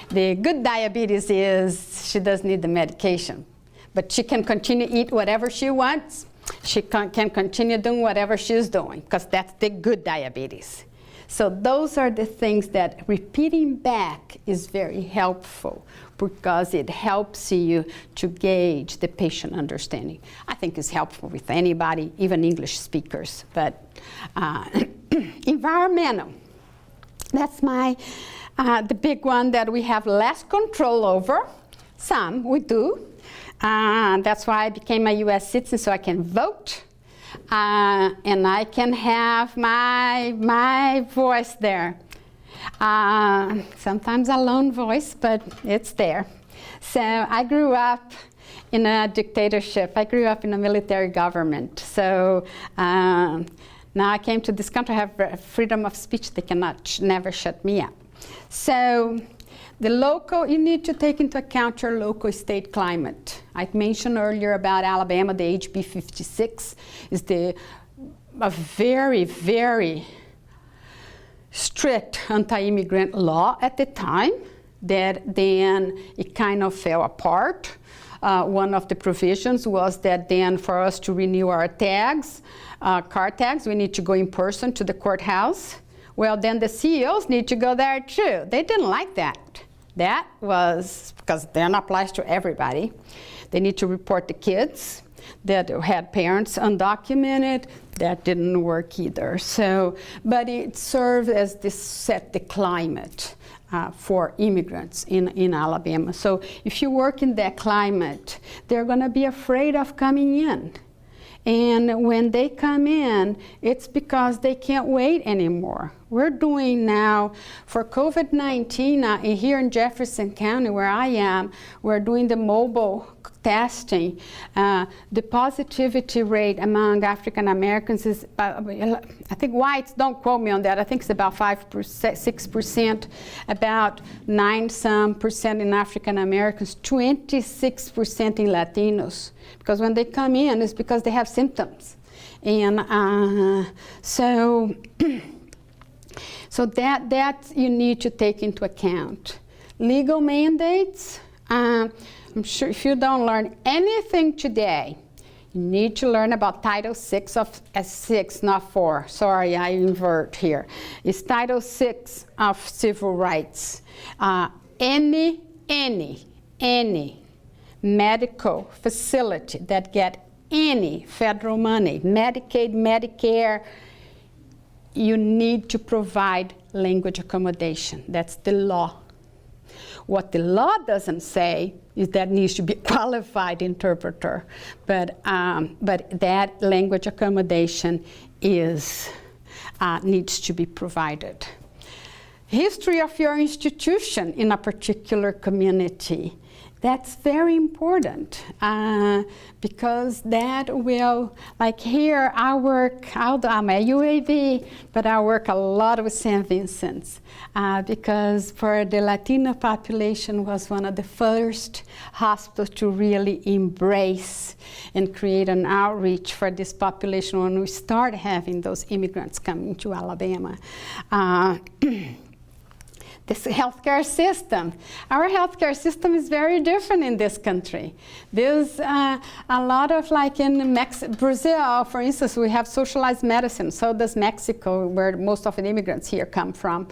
The good diabetes is she doesn't need the medication, but she can continue to eat whatever she wants. She can continue doing whatever she's doing, because that's the good diabetes. So those are the things that repeating back is very helpful, because it helps you to gauge the patient understanding. I think it's helpful with anybody, even English speakers, but environmental. That's the big one that we have less control over. Some we do. That's why I became a U.S. citizen, so I can vote. And I can have my voice there. Sometimes a lone voice, but it's there. So I grew up in a dictatorship. I grew up in a military government. So now I came to this country. I have freedom of speech. They cannot never shut me up. So the local, you need to take into account your local state climate. I mentioned earlier about Alabama, the HB 56 is a very, very strict anti-immigrant law at the time that then it kind of fell apart. One of the provisions was that then for us to renew our tags, car tags, we need to go in person to the courthouse. Well, then the CEOs need to go there too. They didn't like that. That was because then applies to everybody. They need to report the kids that had parents undocumented. That didn't work either. So, but it served as this set the climate for immigrants in Alabama. So if you work in that climate, they're going to be afraid of coming in. And when they come in, it's because they can't wait anymore. We're doing now, for COVID-19, here in Jefferson County, where I am, we're doing the mobile testing. The positivity rate among African Americans is, I think whites, don't quote me on that, I think it's about 5%, 6%, about 9% in African Americans, 26% in Latinos. Because when they come in, it's because they have symptoms. And so that you need to take into account. Legal mandates, I'm sure if you don't learn anything today, you need to learn about Title VI of 6, not 4. Sorry, I invert here. It's Title VI of Civil Rights. Any medical facility that get any federal money, Medicaid, Medicare, you need to provide language accommodation. That's the law. What the law doesn't say is that needs to be a qualified interpreter, but that language accommodation is needs to be provided. History of your institution in a particular community. That's very important because that will, like here, I'm a UAB, but I work a lot with St. Vincent's because for the Latino population was one of the first hospitals to really embrace and create an outreach for this population when we start having those immigrants coming to Alabama. This healthcare system. Our healthcare system is very different in this country. There's a lot of, like in Brazil, for instance, we have socialized medicine. So does Mexico, where most of the immigrants here come from.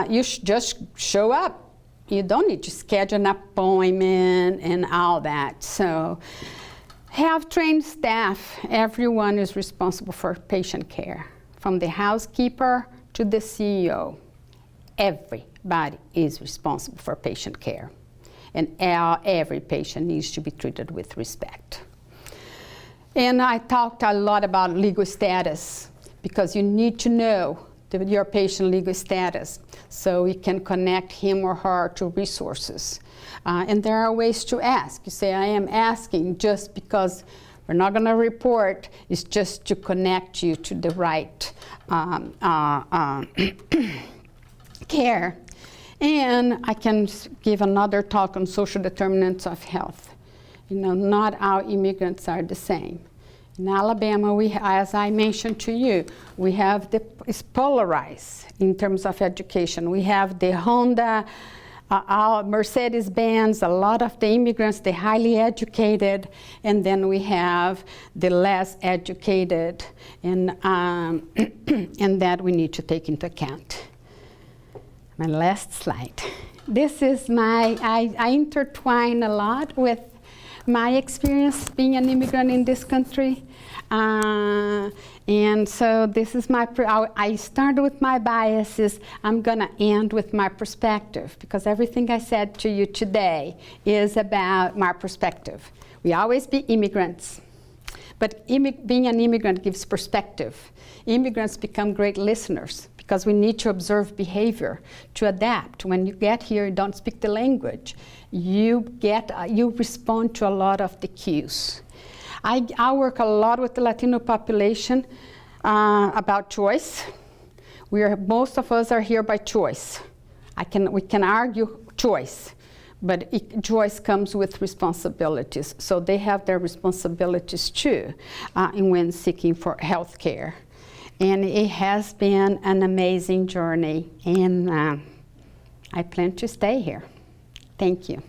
You just show up. You don't need to schedule an appointment and all that. So have trained staff. Everyone is responsible for patient care, from the housekeeper to the CEO. Everybody is responsible for patient care, and every patient needs to be treated with respect. And I talked a lot about legal status because you need to know your patient legal status so you can connect him or her to resources. And there are ways to ask. You say, I am asking just because we're not going to report, it's just to connect you to the right care. And I can give another talk on social determinants of health. You know, not all immigrants are the same. In Alabama, as I mentioned to you, we have it's polarized in terms of education. We have the Honda, Mercedes-Benz, a lot of the immigrants, they're highly educated, and then we have the less educated, and that we need to take into account. My last slide. This is I intertwine a lot with my experience being an immigrant in this country. And so this is I started with my biases. I'm going to end with my perspective, because everything I said to you today is about my perspective. We always be immigrants, but being an immigrant gives perspective. Immigrants become great listeners, because we need to observe behavior to adapt. When you get here, you don't speak the language. You respond to a lot of the cues. I work a lot with the Latino population about choice. Most of us are here by choice. We can argue choice, but choice comes with responsibilities. So they have their responsibilities too when seeking for health care. And it has been an amazing journey, and I plan to stay here. Thank you.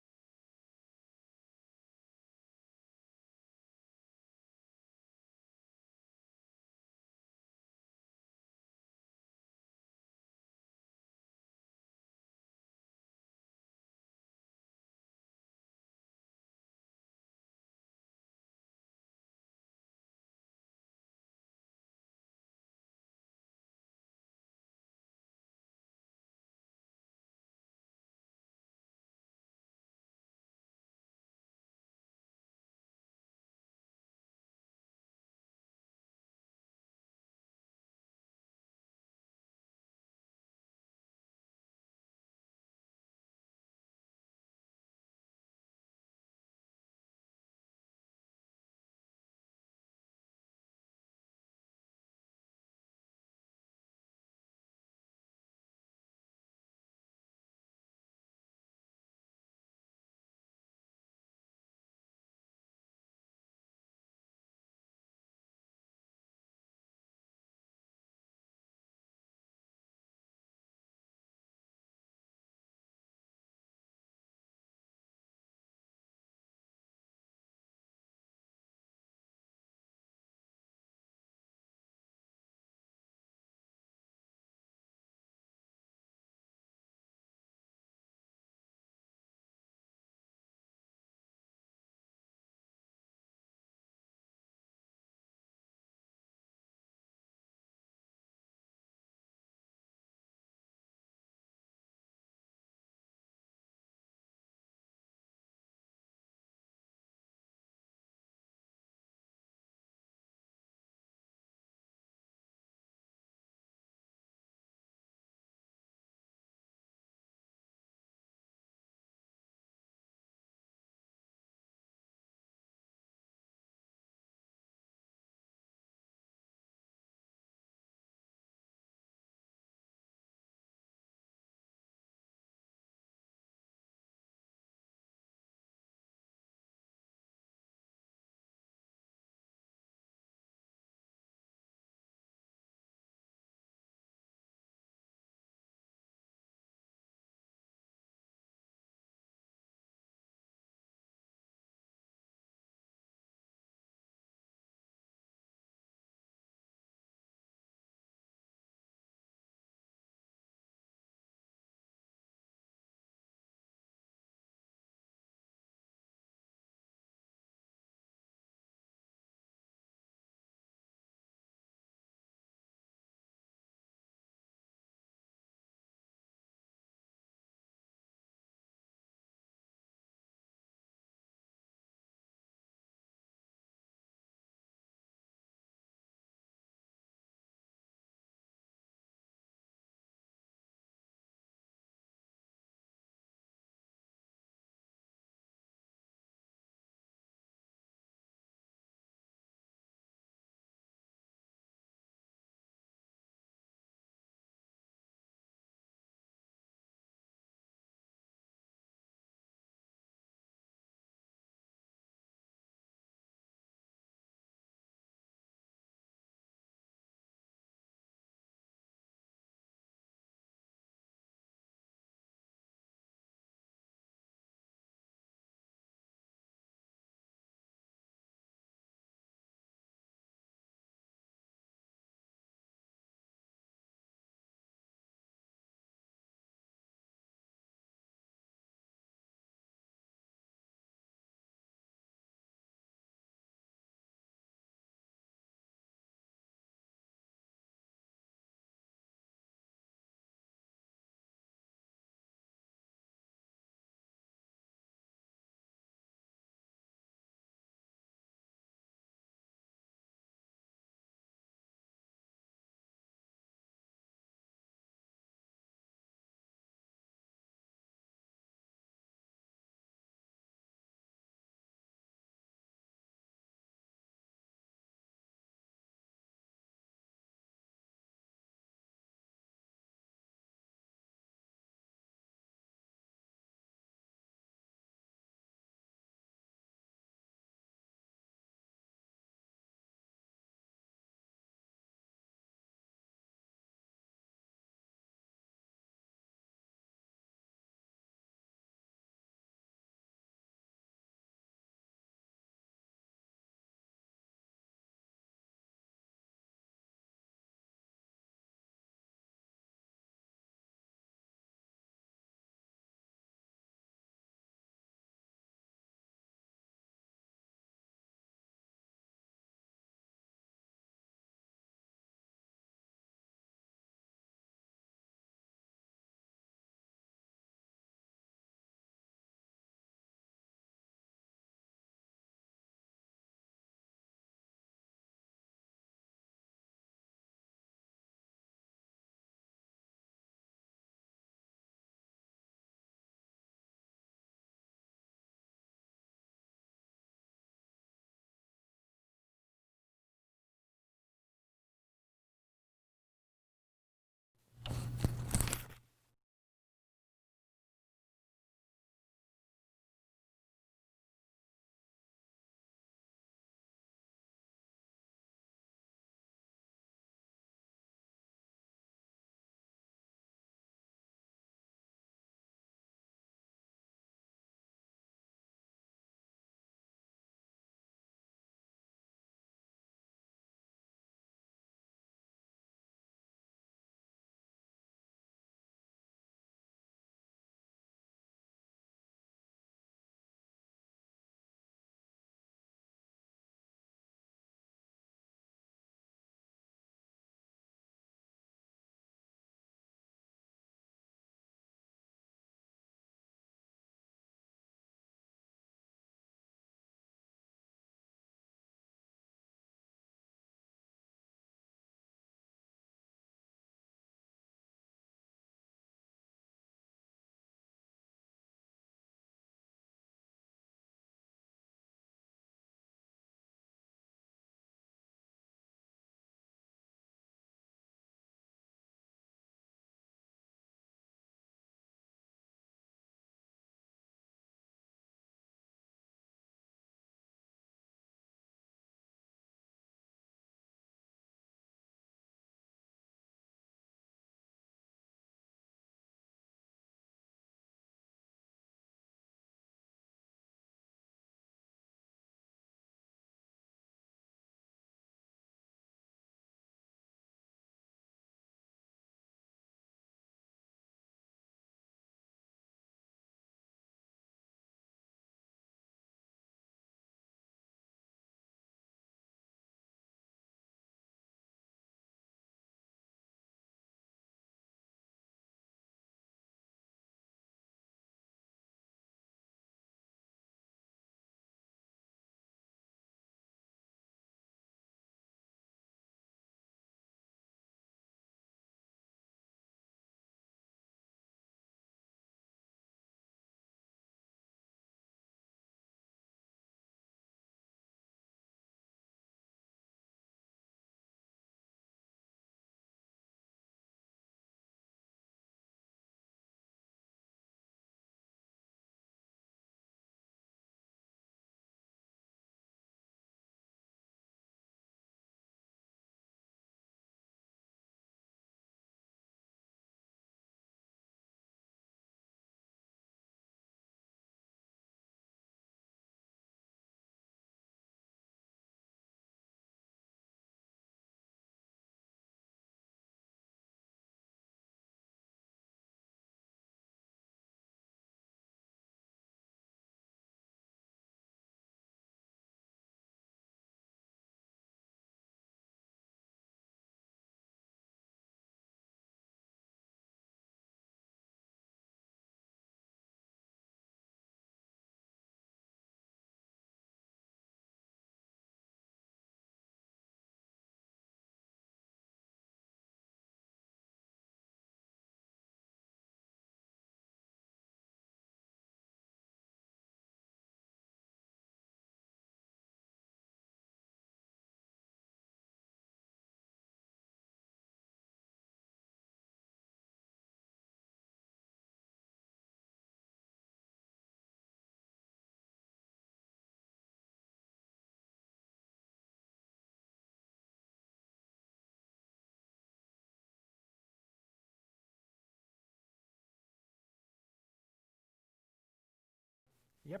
Yep.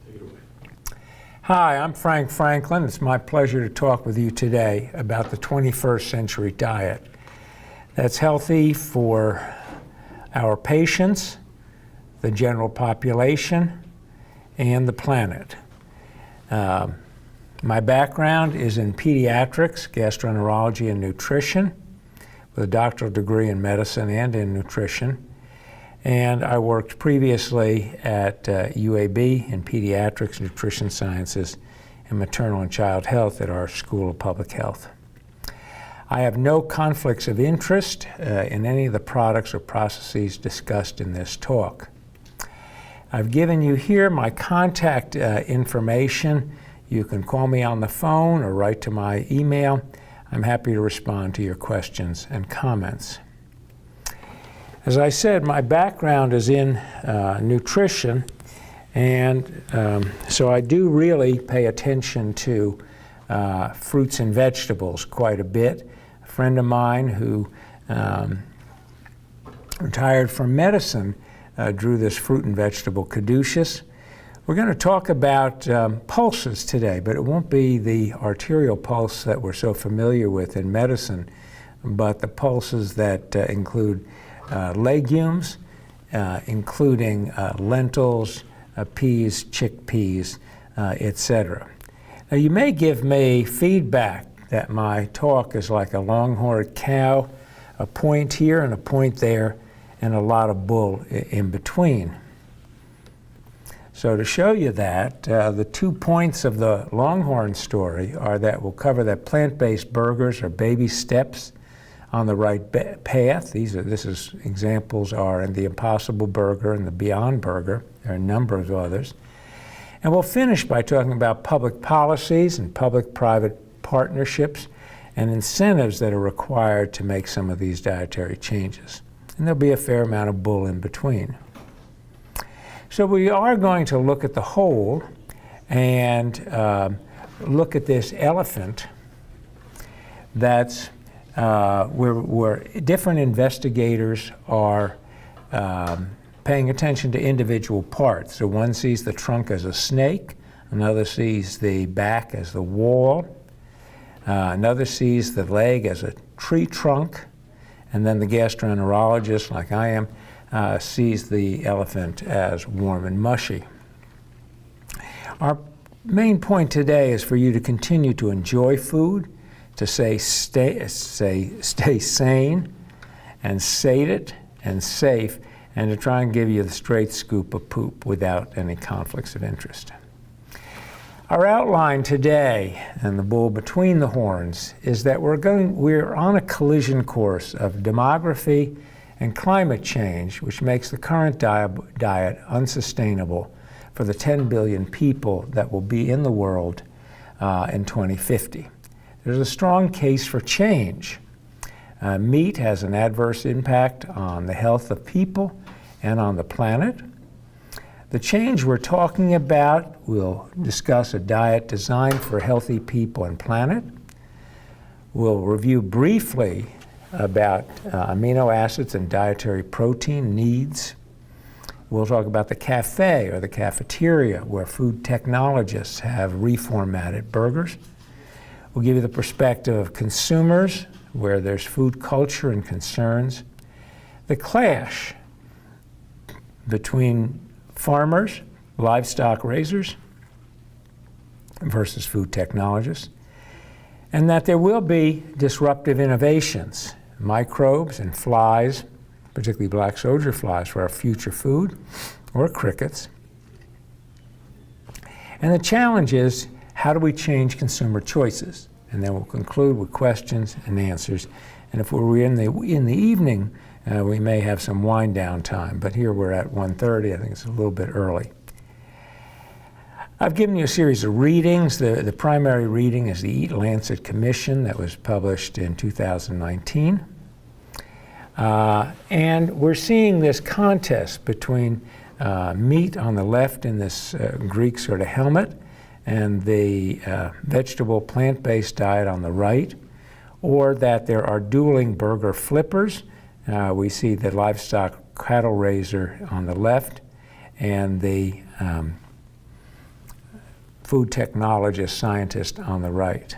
Take it away. Hi, I'm Frank Franklin. It's my pleasure to talk with you today about the 21st century diet that's healthy for our patients, the general population, and the planet. My background is in pediatrics, gastroenterology, and nutrition, with a doctoral degree in medicine and in nutrition. And I worked previously at UAB in pediatrics, nutrition sciences, and maternal and child health at our School of Public Health. I have no conflicts of interest in any of the products or processes discussed in this talk. I've given you here my contact information. You can call me on the phone or write to my email. I'm happy to respond to your questions and comments. As I said, my background is in nutrition, and so I do really pay attention to fruits and vegetables quite a bit. A friend of mine who retired from medicine drew this fruit and vegetable caduceus. We're going to talk about pulses today, but it won't be the arterial pulse that we're so familiar with in medicine, but the pulses that include legumes, including lentils, peas, chickpeas, etc. Now, you may give me feedback that my talk is like a longhorned cow, a point here and a point there, and a lot of bull in between. So to show you that, the 2 points of the Longhorn story are that we'll cover that plant-based burgers are baby steps on the right path. Examples are in the Impossible Burger and the Beyond Burger. There are a number of others. And we'll finish by talking about public policies and public-private partnerships and incentives that are required to make some of these dietary changes. And there'll be a fair amount of bull in between. So we are going to look at the whole and look at this elephant that's where different investigators are paying attention to individual parts. So one sees the trunk as a snake, another sees the back as the wall, another sees the leg as a tree trunk, and then the gastroenterologist, like I am, sees the elephant as warm and mushy. Our main point today is for you to continue to enjoy food, to stay sane and sated and safe, and to try and give you the straight scoop of poop without any conflicts of interest. Our outline today, and the bull between the horns, is that we're on a collision course of demography and climate change, which makes the current diet unsustainable for the 10 billion people that will be in the world in 2050. There's a strong case for change. Meat has an adverse impact on the health of people and on the planet. The change we're talking about, we'll discuss a diet designed for healthy people and planet. We'll review briefly about amino acids and dietary protein needs. We'll talk about the cafe or the cafeteria, where food technologists have reformatted burgers. We'll give you the perspective of consumers, where there's food culture and concerns. The clash between farmers, livestock raisers, versus food technologists. And that there will be disruptive innovations, microbes and flies, particularly black soldier flies for our future food, or crickets. And the challenge is, how do we change consumer choices? And then we'll conclude with questions and answers. And if we're in the evening, we may have some wind down time. But here we're at 1:30. I think it's a little bit early. I've given you a series of readings. The primary reading is the Eat Lancet Commission that was published in 2019. And we're seeing this contest between meat on the left in this Greek sort of helmet and the vegetable plant-based diet on the right, or that there are dueling burger flippers. We see the livestock cattle raiser on the left and the food technologist, scientist on the right.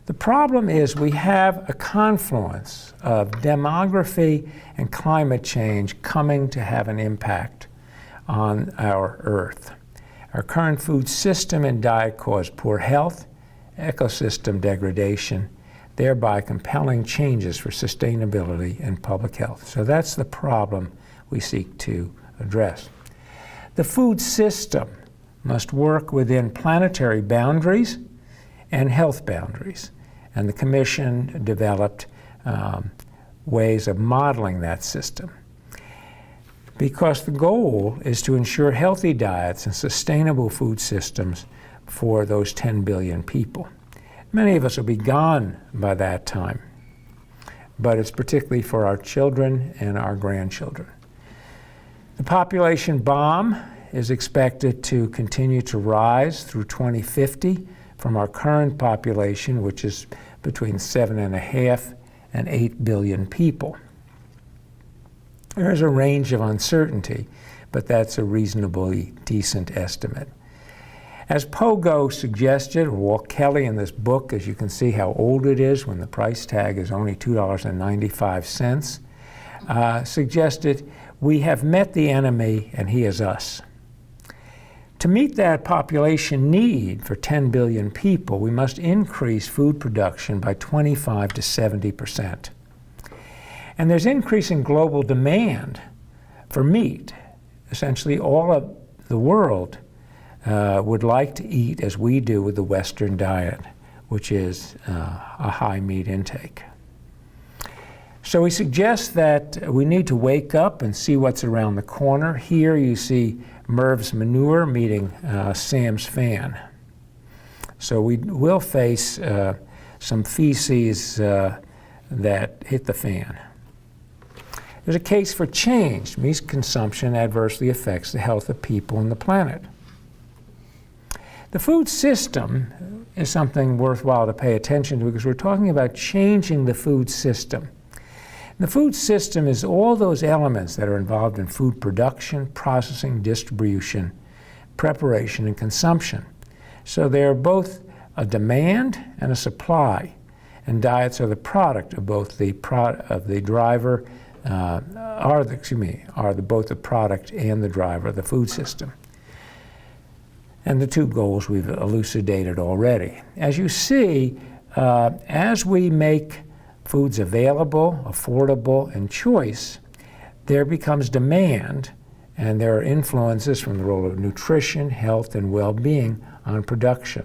The problem is we have a confluence of demography and climate change coming to have an impact on our Earth. Our current food system and diet cause poor health, ecosystem degradation, thereby compelling changes for sustainability and public health. So that's the problem we seek to address. The food system must work within planetary boundaries and health boundaries. And the Commission developed ways of modeling that system. Because the goal is to ensure healthy diets and sustainable food systems for those 10 billion people. Many of us will be gone by that time, but it's particularly for our children and our grandchildren. The population bomb is expected to continue to rise through 2050 from our current population, which is between 7.5 and 8 billion people. There's a range of uncertainty, but that's a reasonably decent estimate. As Pogo suggested, or Walt Kelly in this book, as you can see how old it is when the price tag is only $2.95, suggested we have met the enemy and he is us. To meet that population need for 10 billion people, we must increase food production by 25 to 70%. And there's increasing global demand for meat. Essentially, all of the world would like to eat as we do with the Western diet, which is a high meat intake. So we suggest that we need to wake up and see what's around the corner. Here you see Merv's manure meeting Sam's fan. So we will face some feces that hit the fan. There's a case for change. Meat consumption adversely affects the health of people and the planet. The food system is something worthwhile to pay attention to because we're talking about changing the food system. The food system is all those elements that are involved in food production, processing, distribution, preparation, and consumption. So they are both a demand and a supply, and diets are the product of both the driver, both the product and the driver of the food system. And the two goals we've elucidated already. As you see, as we make foods available, affordable, and choice, there becomes demand, and there are influences from the role of nutrition, health, and well-being on production.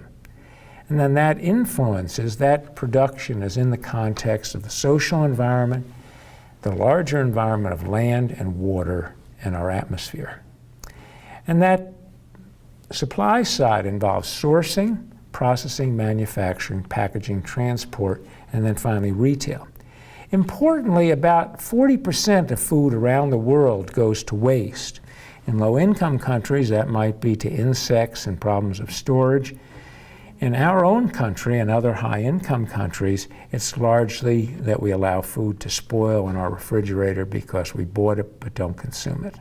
And then that influences, that production is in the context of the social environment, the larger environment of land and water and our atmosphere. And that supply side involves sourcing, processing, manufacturing, packaging, transport, and then finally retail. Importantly, about 40% of food around the world goes to waste. In low-income countries, that might be to insects and problems of storage. In our own country and other high-income countries, it's largely that we allow food to spoil in our refrigerator because we bought it but don't consume it.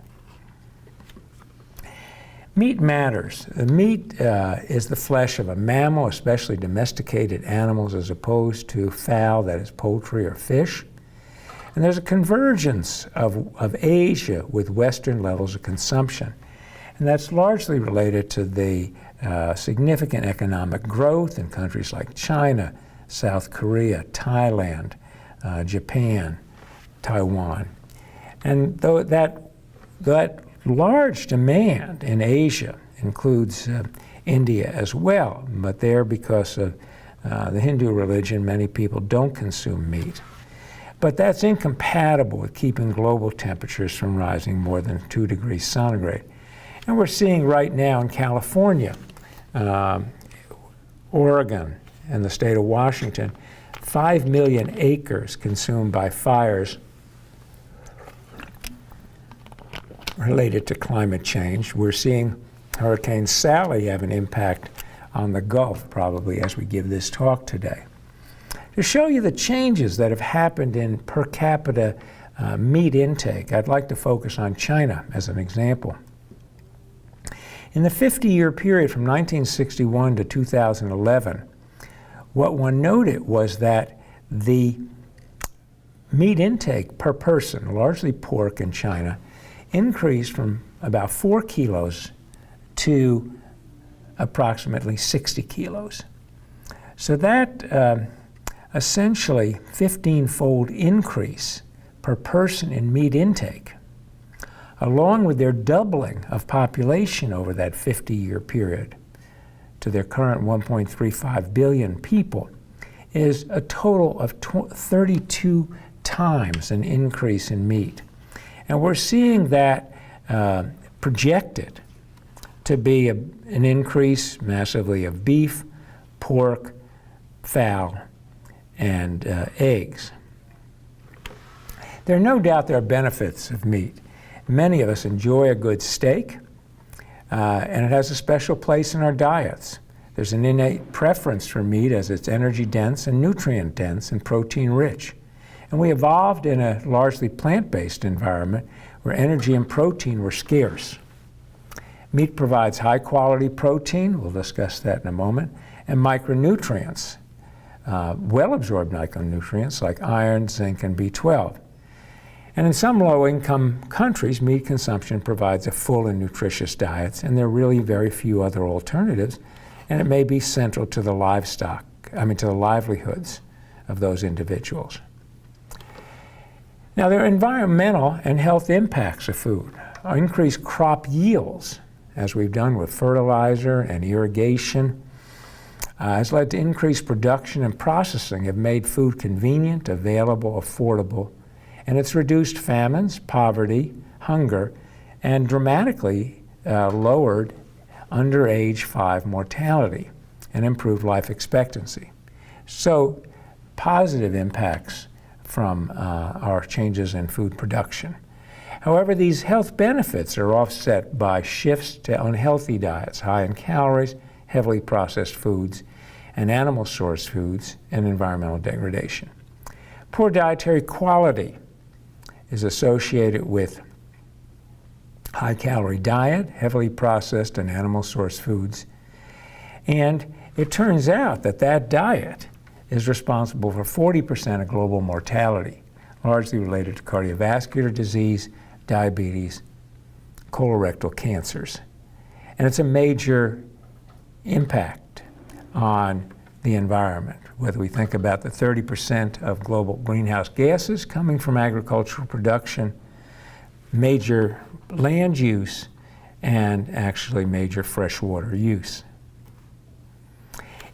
Meat matters. The meat is the flesh of a mammal, especially domesticated animals, as opposed to fowl, that is poultry or fish. And there's a convergence of Asia with Western levels of consumption. And that's largely related to the significant economic growth in countries like China, South Korea, Thailand, Japan, Taiwan. And though that large demand in Asia includes India as well, but there, because of the Hindu religion, many people don't consume meat. But that's incompatible with keeping global temperatures from rising more than 2 degrees centigrade. And we're seeing right now in California, Oregon, and the state of Washington, 5 million acres consumed by fires related to climate change. We're seeing Hurricane Sally have an impact on the Gulf, probably, as we give this talk today. To show you the changes that have happened in per capita meat intake, I'd like to focus on China as an example. In the 50-year period from 1961 to 2011, what one noted was that the meat intake per person, largely pork in China, increased from about 4 kilos to approximately 60 kilos. So that essentially 15-fold increase per person in meat intake, along with their doubling of population over that 50-year period to their current 1.35 billion people, is a total of 32 times an increase in meat. And we're seeing that projected to be an increase massively of beef, pork, fowl, and eggs. There are no doubt there are benefits of meat. Many of us enjoy a good steak, and it has a special place in our diets. There's an innate preference for meat as it's energy-dense and nutrient-dense and protein-rich. And we evolved in a largely plant-based environment where energy and protein were scarce. Meat provides high-quality protein, we'll discuss that in a moment, and micronutrients, well-absorbed micronutrients like iron, zinc, and B12. And in some low-income countries, meat consumption provides a full and nutritious diet, and there are really very few other alternatives, and it may be central to the to the livelihoods of those individuals. Now, there are environmental and health impacts of food. Increased crop yields, as we've done with fertilizer and irrigation, has led to increased production and processing, have made food convenient, available, affordable, and it's reduced famines, poverty, hunger, and dramatically lowered under age 5 mortality and improved life expectancy. So positive impacts from our changes in food production. However, these health benefits are offset by shifts to unhealthy diets, high in calories, heavily processed foods, and animal source foods, and environmental degradation. Poor dietary quality is associated with high-calorie diet, heavily processed and animal source foods. And it turns out that that diet is responsible for 40% of global mortality, largely related to cardiovascular disease, diabetes, colorectal cancers. And it's a major impact on the environment, whether we think about the 30% of global greenhouse gases coming from agricultural production, major land use, and actually major freshwater use.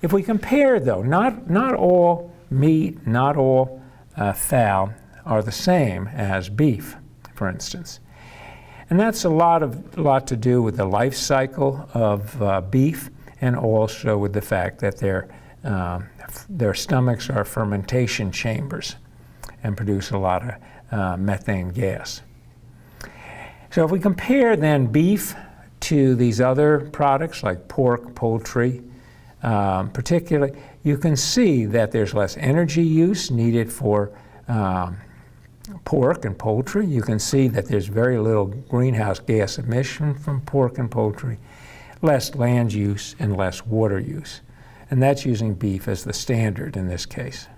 If we compare, though, not all meat, not all fowl are the same as beef, for instance. And that's a lot to do with the life cycle of beef, and also with the fact that their stomachs are fermentation chambers and produce a lot of methane gas. So if we compare then beef to these other products like pork, poultry, particularly, you can see that there's less energy use needed for pork and poultry. You can see that there's very little greenhouse gas emission from pork and poultry, less land use and less water use. And that's using beef as the standard in this case.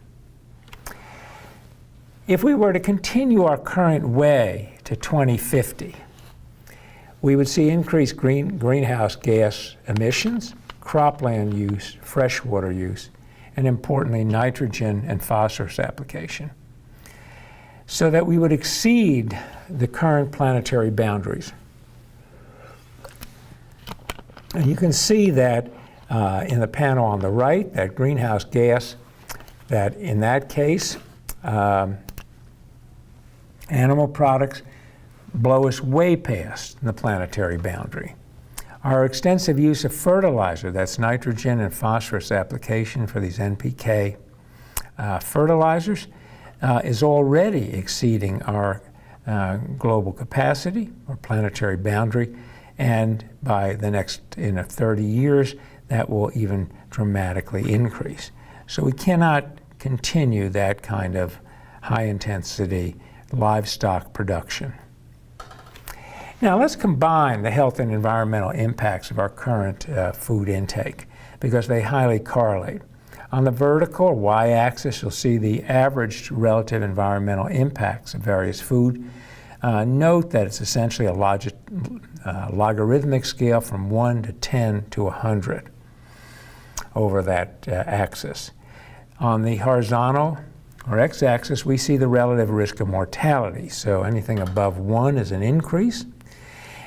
If we were to continue our current way to 2050, we would see increased greenhouse gas emissions, cropland use, freshwater use, and importantly, nitrogen and phosphorus application, so that we would exceed the current planetary boundaries. And you can see that in the panel on the right, that greenhouse gas, that in that case, animal products blow us way past the planetary boundary. Our extensive use of fertilizer, that's nitrogen and phosphorus application for these NPK fertilizers, is already exceeding our global capacity or planetary boundary, and by the next 30 years, that will even dramatically increase. So we cannot continue that kind of high-intensity livestock production. Now let's combine the health and environmental impacts of our current food intake because they highly correlate. On the vertical or y-axis, you'll see the averaged relative environmental impacts of various food. Note that it's essentially a logarithmic scale from 1 to 10 to 100 over that axis. On the horizontal or x-axis, we see the relative risk of mortality. So anything above 1 is an increase.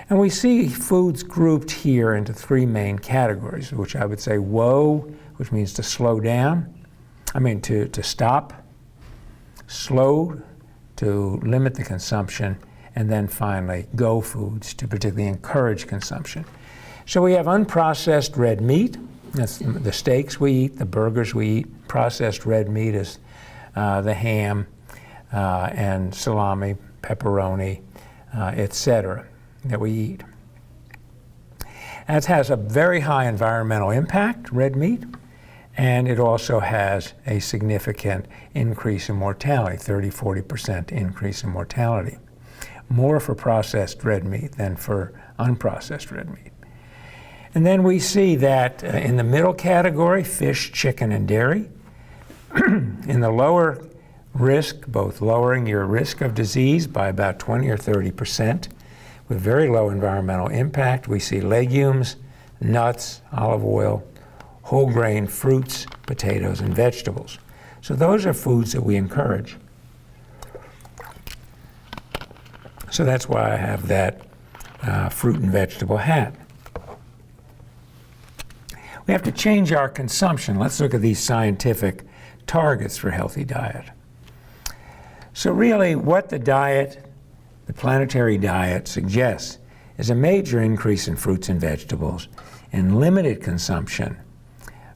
And we see foods grouped here into 3 main categories, which I would say woe, which means to slow down, to stop, slow, to limit the consumption, and then finally go foods, to particularly encourage consumption. So we have unprocessed red meat. That's the steaks we eat, the burgers we eat. Processed red meat is the ham and salami, pepperoni, etc. that we eat. That has a very high environmental impact, red meat, and it also has a significant increase in mortality, 30–40% increase in mortality. More for processed red meat than for unprocessed red meat. And then we see that in the middle category, fish, chicken, and dairy. In the lower risk, both lowering your risk of disease by about 20 or 30%, with very low environmental impact, we see legumes, nuts, olive oil, whole grain fruits, potatoes, and vegetables. So those are foods that we encourage. So that's why I have that fruit and vegetable hat. We have to change our consumption. Let's look at these scientific targets for healthy diet. So really what the planetary diet suggests is a major increase in fruits and vegetables and limited consumption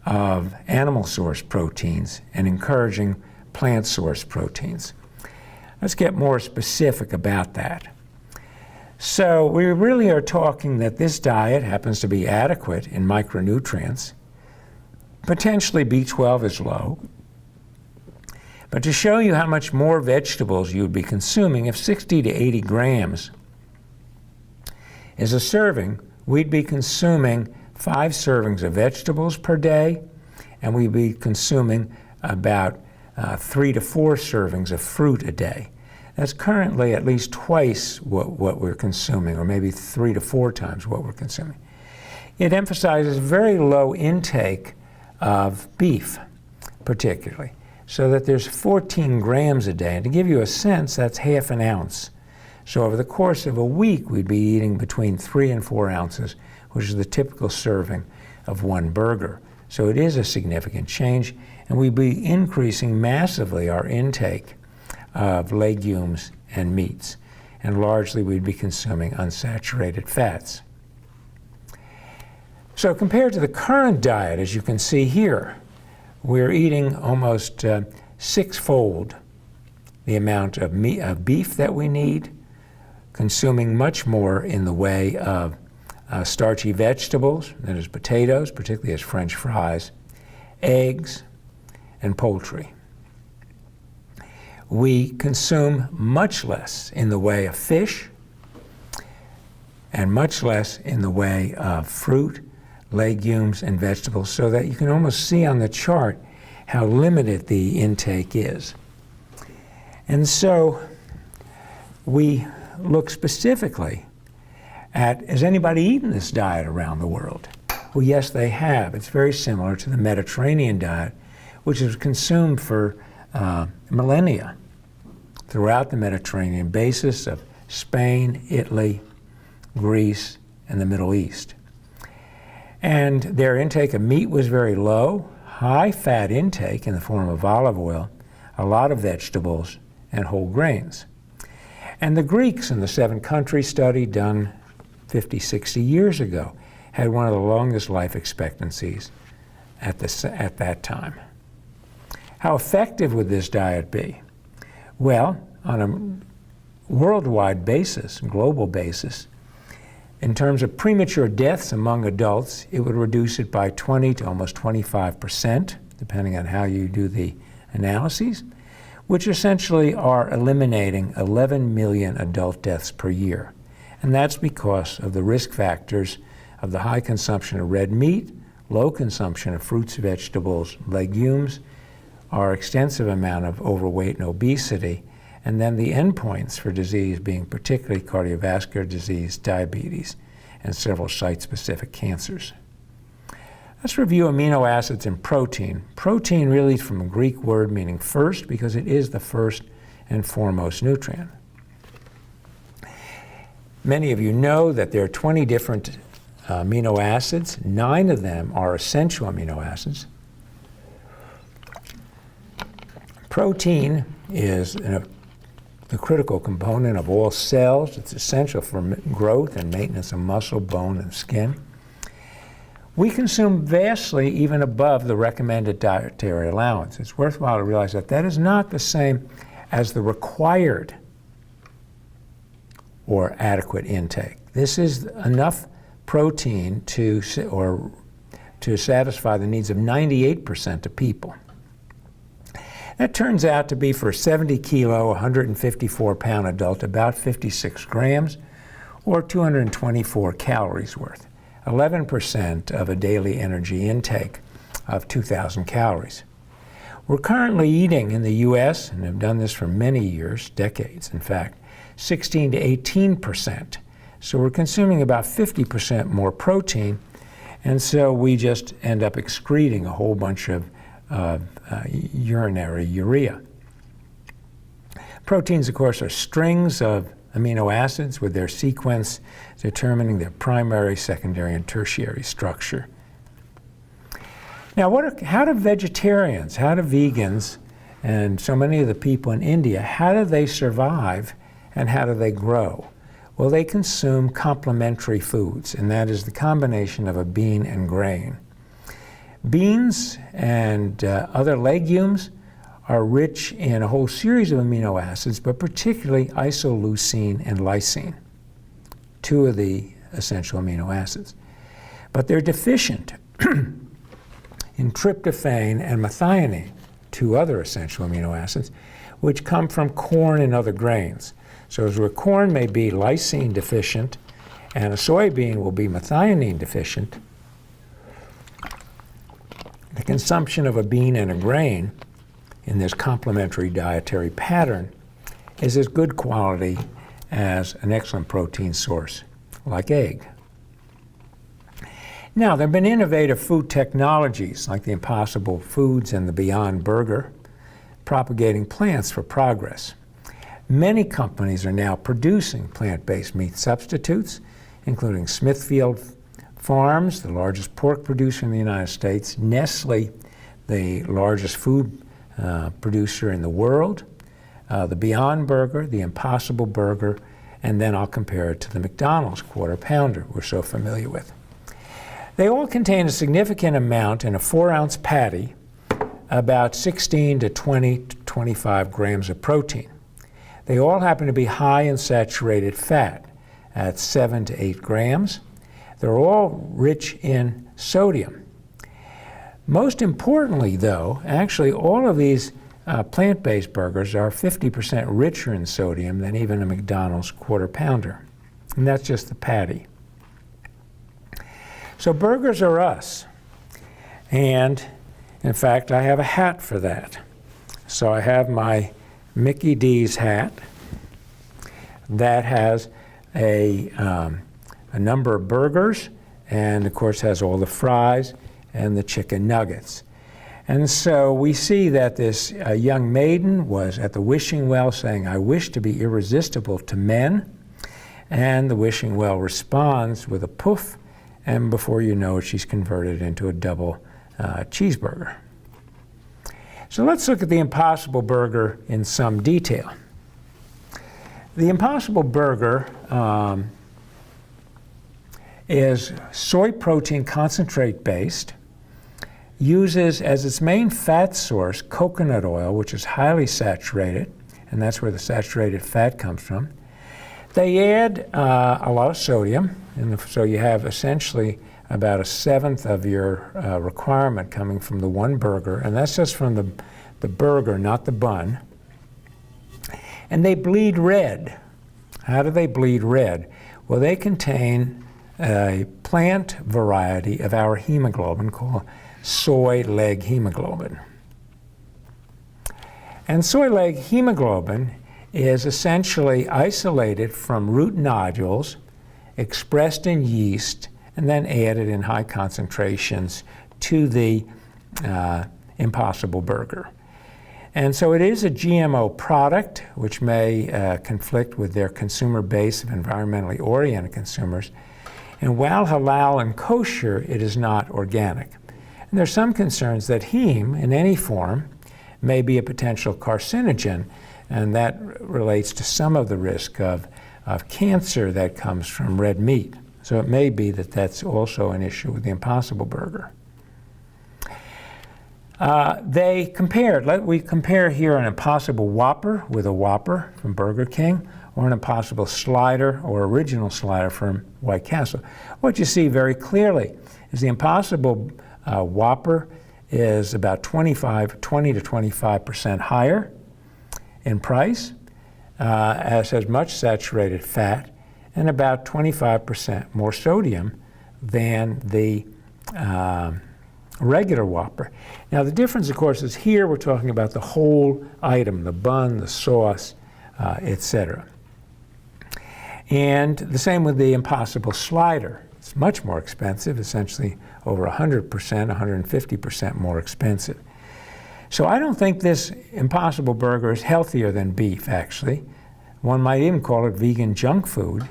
of animal-sourced proteins and encouraging plant-sourced proteins. Let's get more specific about that. So we really are talking that this diet happens to be adequate in micronutrients. Potentially B12 is low. But to show you how much more vegetables you would be consuming, if 60 to 80 grams is a serving, we'd be consuming 5 servings of vegetables per day, and we'd be consuming about 3 to 4 servings of fruit a day. That's currently at least twice what we're consuming, or maybe 3 to 4 times what we're consuming. It emphasizes very low intake of beef, particularly, so that there's 14 grams a day. And to give you a sense, that's half an ounce. So over the course of a week, we'd be eating between 3 and 4 ounces, which is the typical serving of one burger. So it is a significant change, and we'd be increasing massively our intake of legumes and meats. And largely we'd be consuming unsaturated fats. So compared to the current diet, as you can see here, we're eating almost 6-fold the amount of beef that we need, consuming much more in the way of starchy vegetables, that is potatoes, particularly as French fries, eggs, and poultry. We consume much less in the way of fish and much less in the way of fruit, legumes, and vegetables, so that you can almost see on the chart how limited the intake is. And so we look specifically at, has anybody eaten this diet around the world? Well, yes, they have. It's very similar to the Mediterranean diet, which is consumed for millennia throughout the Mediterranean basis of Spain, Italy, Greece, and the Middle East. And their intake of meat was very low, high fat intake in the form of olive oil, a lot of vegetables, and whole grains. And the Greeks in the 7-country study done 50, 60 years ago had one of the longest life expectancies at that time. How effective would this diet be? Well, on a worldwide basis, global basis, in terms of premature deaths among adults, it would reduce it by 20 to almost 25%, depending on how you do the analyses, which essentially are eliminating 11 million adult deaths per year. And that's because of the risk factors of the high consumption of red meat, low consumption of fruits, vegetables, legumes, our extensive amount of overweight and obesity, and then the endpoints for disease being particularly cardiovascular disease, diabetes, and several site-specific cancers. Let's review amino acids and protein. Protein really is from a Greek word meaning first because it is the first and foremost nutrient. Many of you know that there are 20 different amino acids. 9 of them are essential amino acids. Protein is the critical component of all cells. It's essential for growth and maintenance of muscle, bone, and skin. We consume vastly even above the recommended dietary allowance. It's worthwhile to realize that that is not the same as the required or adequate intake. This is enough protein to satisfy the needs of 98% of people. That turns out to be for a 70 kilo, 154 pound adult about 56 grams or 224 calories worth, 11% of a daily energy intake of 2,000 calories. We're currently eating in the US, and have done this for many years, decades in fact, 16 to 18%. So we're consuming about 50% more protein, and so we just end up excreting a whole bunch of urinary urea. Proteins, of course, are strings of amino acids with their sequence determining their primary, secondary, and tertiary structure. Now, how do vegetarians, how do vegans, and so many of the people in India, how do they survive and how do they grow? Well, they consume complementary foods, and that is the combination of a bean and grain. Beans and other legumes are rich in a whole series of amino acids, but particularly isoleucine and lysine, 2 of the essential amino acids. But they're deficient in tryptophan and methionine, 2 other essential amino acids, which come from corn and other grains. So as where corn may be lysine deficient and a soybean will be methionine deficient, the consumption of a bean and a grain in this complementary dietary pattern is as good quality as an excellent protein source like egg. Now, there have been innovative food technologies like the Impossible Foods and the Beyond Burger propagating plants for progress. Many companies are now producing plant-based meat substitutes, including Smithfield Farms, the largest pork producer in the United States, Nestle, the largest food producer in the world, the Beyond Burger, the Impossible Burger, and then I'll compare it to the McDonald's Quarter Pounder we're so familiar with. They all contain a significant amount in a 4-ounce patty, about 16 to 20 to 25 grams of protein. They all happen to be high in saturated fat at 7 to 8 grams. They're all rich in sodium. Most importantly, though, actually all of these plant-based burgers are 50% richer in sodium than even a McDonald's Quarter Pounder. And that's just the patty. So burgers are us. And in fact, I have a hat for that. So I have my Mickey D's hat that has a number of burgers and of course has all the fries and the chicken nuggets. And so we see that this young maiden was at the wishing well saying, "I wish to be irresistible to men." And the wishing well responds with a poof, and before you know it, she's converted into a double cheeseburger. So let's look at the Impossible Burger in some detail. The Impossible Burger is soy protein concentrate based, uses as its main fat source coconut oil, which is highly saturated, and that's where the saturated fat comes from. They add a lot of sodium, and so you have essentially about 1/7 of your requirement coming from the one burger, and that's just from the burger, not the bun. And they bleed red. How do they bleed red? Well, they contain a plant variety of our hemoglobin called soy leg hemoglobin. And soy leg hemoglobin is essentially isolated from root nodules, expressed in yeast, and then added in high concentrations to the Impossible Burger. And so it is a GMO product, which may conflict with their consumer base of environmentally oriented consumers. And while halal and kosher, it is not organic. And there's some concerns that heme, in any form, may be a potential carcinogen, and that relates to some of the risk of cancer that comes from red meat. So it may be that that's also an issue with the Impossible Burger. They compared, we compare here an Impossible Whopper with a Whopper from Burger King, or an Impossible Slider or Original Slider from White Castle. What you see very clearly is the Impossible Whopper is about 20 to 25% higher in price, has much saturated fat, and about 25% more sodium than the regular Whopper. Now the difference, of course, is here we're talking about the whole item, the bun, the sauce, etc. And the same with the Impossible Slider. It's much more expensive, essentially over 100%, 150% more expensive. So I don't think this Impossible Burger is healthier than beef, actually. One might even call it vegan junk food,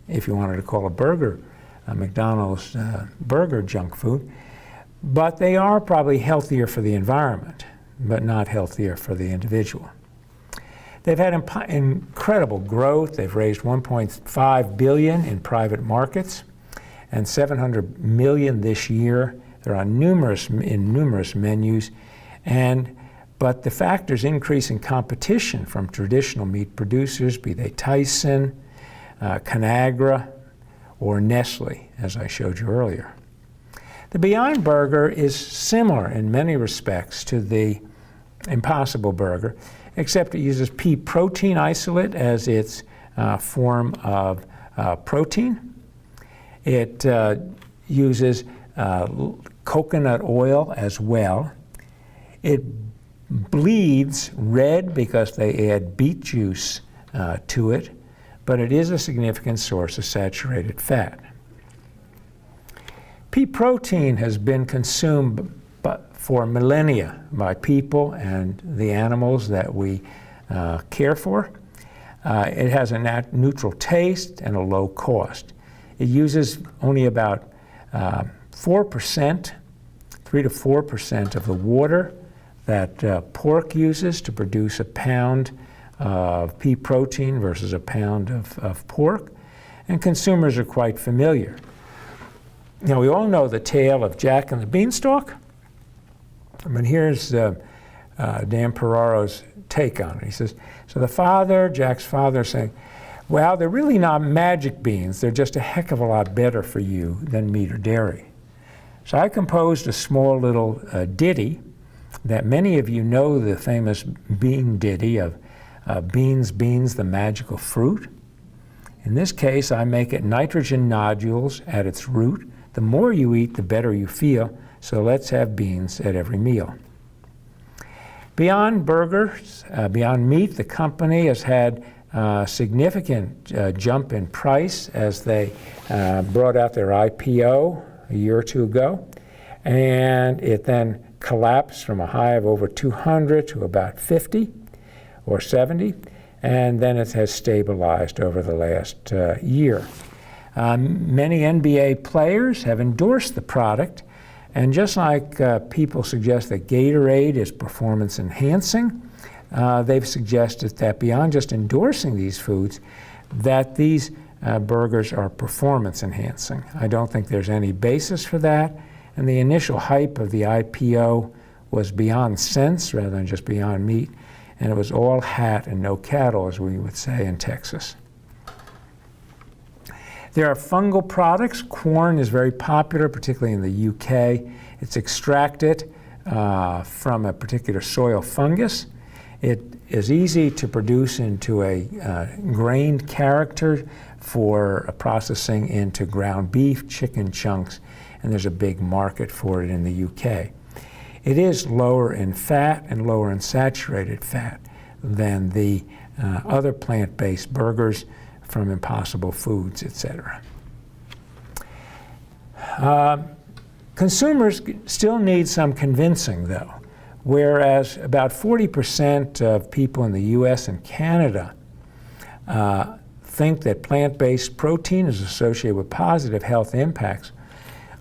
if you wanted to call a burger, a McDonald's burger junk food. But they are probably healthier for the environment, but not healthier for the individual. They've had incredible growth. They've raised $1.5 billion in private markets and $700 million this year. They're on numerous menus. But the factors increasing competition from traditional meat producers, be they Tyson, Conagra, or Nestle, as I showed you earlier. The Beyond Burger is similar in many respects to the Impossible Burger, except it uses pea protein isolate as its form of protein. It uses coconut oil as well. It bleeds red because they add beet juice to it, but it is a significant source of saturated fat. Pea protein has been consumed for millennia by people and the animals that we care for. It has a neutral taste and a low cost. It uses only about 4%, 3 to 4% of the water that pork uses to produce a pound of pea protein versus a pound of pork, and consumers are quite familiar. Now, we all know the tale of Jack and the Beanstalk. I mean, here's Dan Pereira's take on it. He says, so the father, Jack's father, is saying, well, they're really not magic beans. They're just a heck of a lot better for you than meat or dairy. So I composed a small little ditty that many of you know, the famous bean ditty of beans, beans, the magical fruit. In this case, I make it nitrogen nodules at its root. The more you eat, the better you feel. So let's have beans at every meal. Beyond Burgers, Beyond Meat, the company has had a significant jump in price as they brought out their IPO a year or two ago. And it then collapsed from a high of over 200 to about 50 or 70. And then it has stabilized over the last year. Many NBA players have endorsed the product, and just like people suggest that Gatorade is performance enhancing, they've suggested that beyond just endorsing these foods, that these burgers are performance enhancing. I don't think there's any basis for that, and the initial hype of the IPO was beyond sense rather than just beyond meat, and it was all hat and no cattle, as we would say in Texas. There are fungal products. Corn is very popular, particularly in the UK. It's extracted from a particular soil fungus, It is easy to produce into a grained character for processing into ground beef, chicken chunks, and there's a big market for it in the UK. It is lower in fat and lower in saturated fat than the other plant-based burgers from Impossible Foods, etc. Consumers still need some convincing, though, whereas about 40% of people in the US and Canada think that plant-based protein is associated with positive health impacts.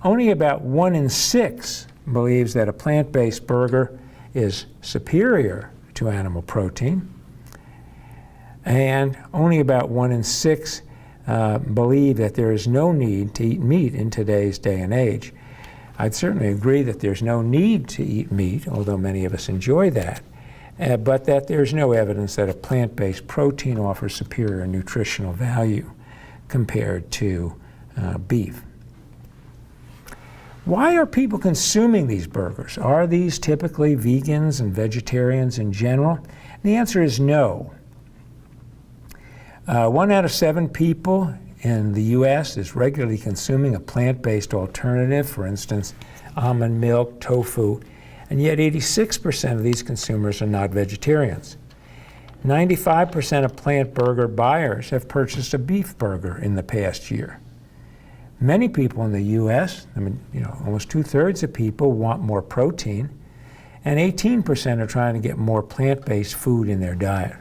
Only about 1 in 6 believes that a plant-based burger is superior to animal protein, and only about 1 in 6 believe that there is no need to eat meat in today's day and age. I'd certainly agree that there's no need to eat meat, although many of us enjoy that, but that there's no evidence that a plant-based protein offers superior nutritional value compared to beef. Why are people consuming these burgers? Are these typically vegans and vegetarians in general? And the answer is no. 1 out of 7 people in the US is regularly consuming a plant-based alternative, for instance, almond milk, tofu, and yet 86% of these consumers are not vegetarians. 95% of plant burger buyers have purchased a beef burger in the past year. Many people in the US, almost 2/3 of people want more protein, and 18% are trying to get more plant-based food in their diet.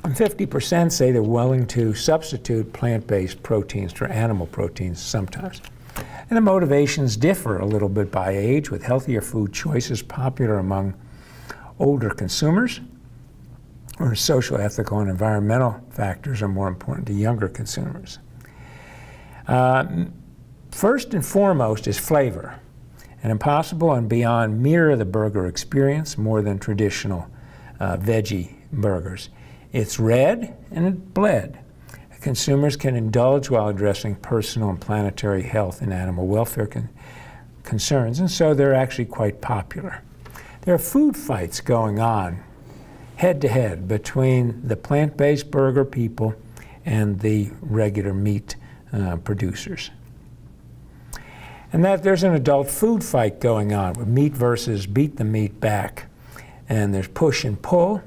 And 50% say they're willing to substitute plant-based proteins for animal proteins sometimes. And the motivations differ a little bit by age, with healthier food choices popular among older consumers, where social, ethical, and environmental factors are more important to younger consumers. First and foremost is flavor. And Impossible and Beyond mirror the burger experience more than traditional veggie burgers. It's red and it's bled. Consumers can indulge while addressing personal and planetary health and animal welfare concerns, and so they're actually quite popular. There are food fights going on head-to-head between the plant-based burger people and the regular meat producers. And that there's an adult food fight going on with meat versus beat the meat back. And there's push and pull.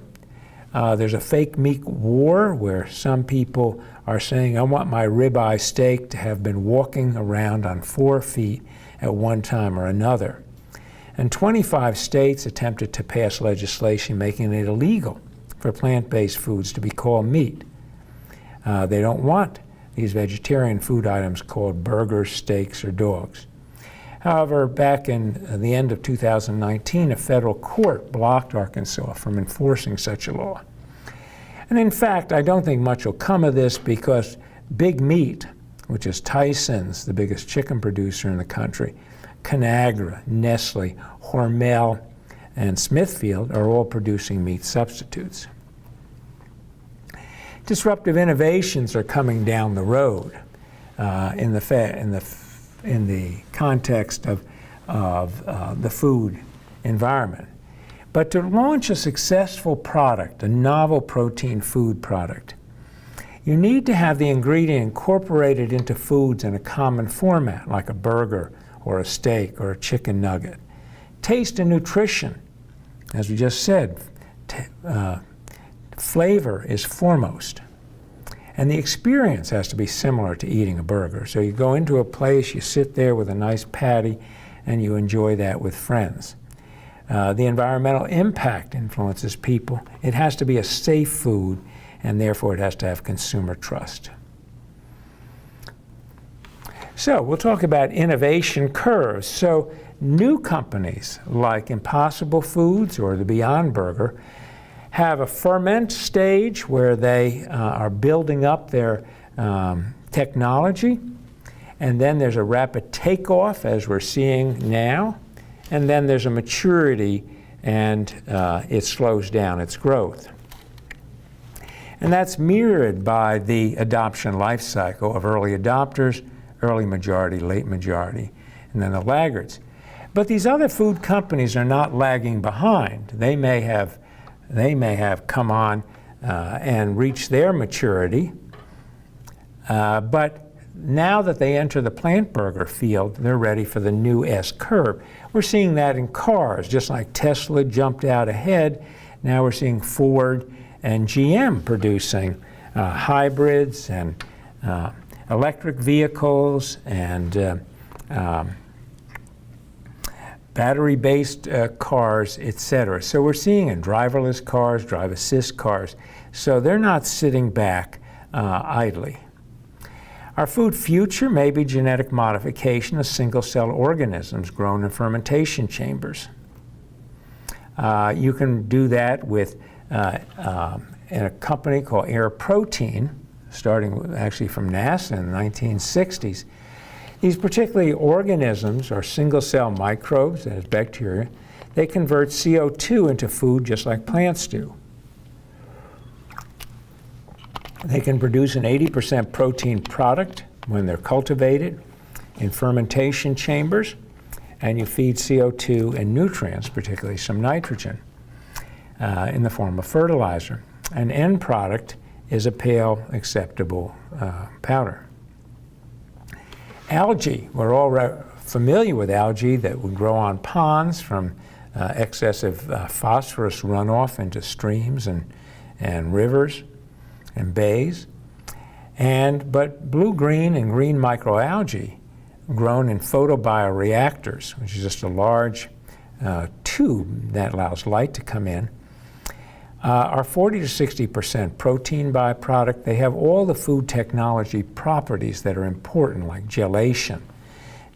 There's a fake meat war where some people are saying, I want my ribeye steak to have been walking around on 4 feet at one time or another. And 25 states attempted to pass legislation making it illegal for plant-based foods to be called meat. They don't want these vegetarian food items called burgers, steaks, or dogs. However, back in the end of 2019, a federal court blocked Arkansas from enforcing such a law. And in fact, I don't think much will come of this because Big Meat, which is Tyson's, the biggest chicken producer in the country, Conagra, Nestle, Hormel, and Smithfield are all producing meat substitutes. Disruptive innovations are coming down the road in the context of the food environment. But to launch a successful product, a novel protein food product, you need to have the ingredient incorporated into foods in a common format, like a burger or a steak or a chicken nugget. Taste and nutrition, as we just said, flavor is foremost. And the experience has to be similar to eating a burger. So you go into a place, you sit there with a nice patty, and you enjoy that with friends. The environmental impact influences people. It has to be a safe food, and therefore it has to have consumer trust. So we'll talk about innovation curves. So new companies like Impossible Foods or the Beyond Burger have a ferment stage where they are building up their technology, and then there's a rapid takeoff, as we're seeing now, and then there's a maturity, and it slows down its growth. And that's mirrored by the adoption life cycle of early adopters, early majority, late majority, and then the laggards. But these other food companies are not lagging behind. They may have come on and reached their maturity, but now that they enter the plant burger field, they're ready for the new S-curve. We're seeing that in cars, just like Tesla jumped out ahead. Now we're seeing Ford and GM producing hybrids and electric vehicles and battery-based cars, etc. So we're seeing in driverless cars, drive assist cars. So they're not sitting back idly. Our food future may be genetic modification of single-cell organisms grown in fermentation chambers. You can do that with in a company called Air Protein, starting actually from NASA in the 1960s. These particularly organisms are single-cell microbes, that is bacteria. They convert CO2 into food just like plants do. They can produce an 80% protein product when they're cultivated in fermentation chambers, and you feed CO2 and nutrients, particularly some nitrogen, in the form of fertilizer. An end product is a pale, acceptable powder. Algae, we're all familiar with algae that would grow on ponds from excessive phosphorus runoff into streams and rivers and bays. But blue-green and green microalgae grown in photobioreactors, which is just a large tube that allows light to come in, are 40 to 60% protein byproduct. They have all the food technology properties that are important, like gelation.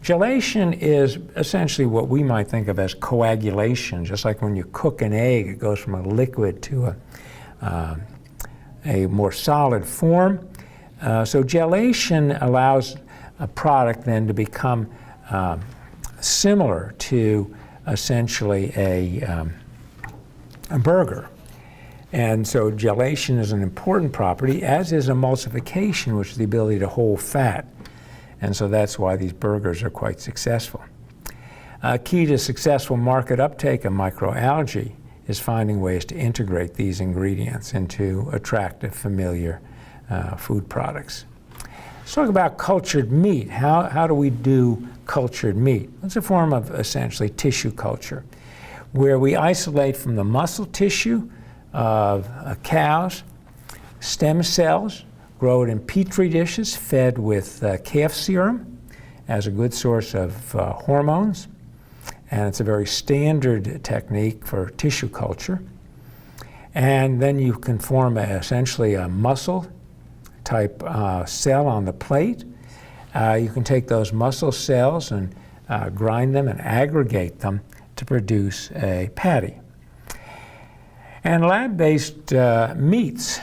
Gelation is essentially what we might think of as coagulation. Just like when you cook an egg, it goes from a liquid to a more solid form. So gelation allows a product then to become similar to essentially a burger. And so gelation is an important property, as is emulsification, which is the ability to hold fat. And so that's why these burgers are quite successful. Key to successful market uptake of microalgae is finding ways to integrate these ingredients into attractive, familiar food products. Let's talk about cultured meat. How do we do cultured meat? It's a form of essentially tissue culture, where we isolate from the muscle tissue of cows stem cells, grow it in petri dishes fed with calf serum as a good source of hormones. And it's a very standard technique for tissue culture. And then you can form essentially a muscle type cell on the plate. You can take those muscle cells and grind them and aggregate them to produce a patty. And lab-based meats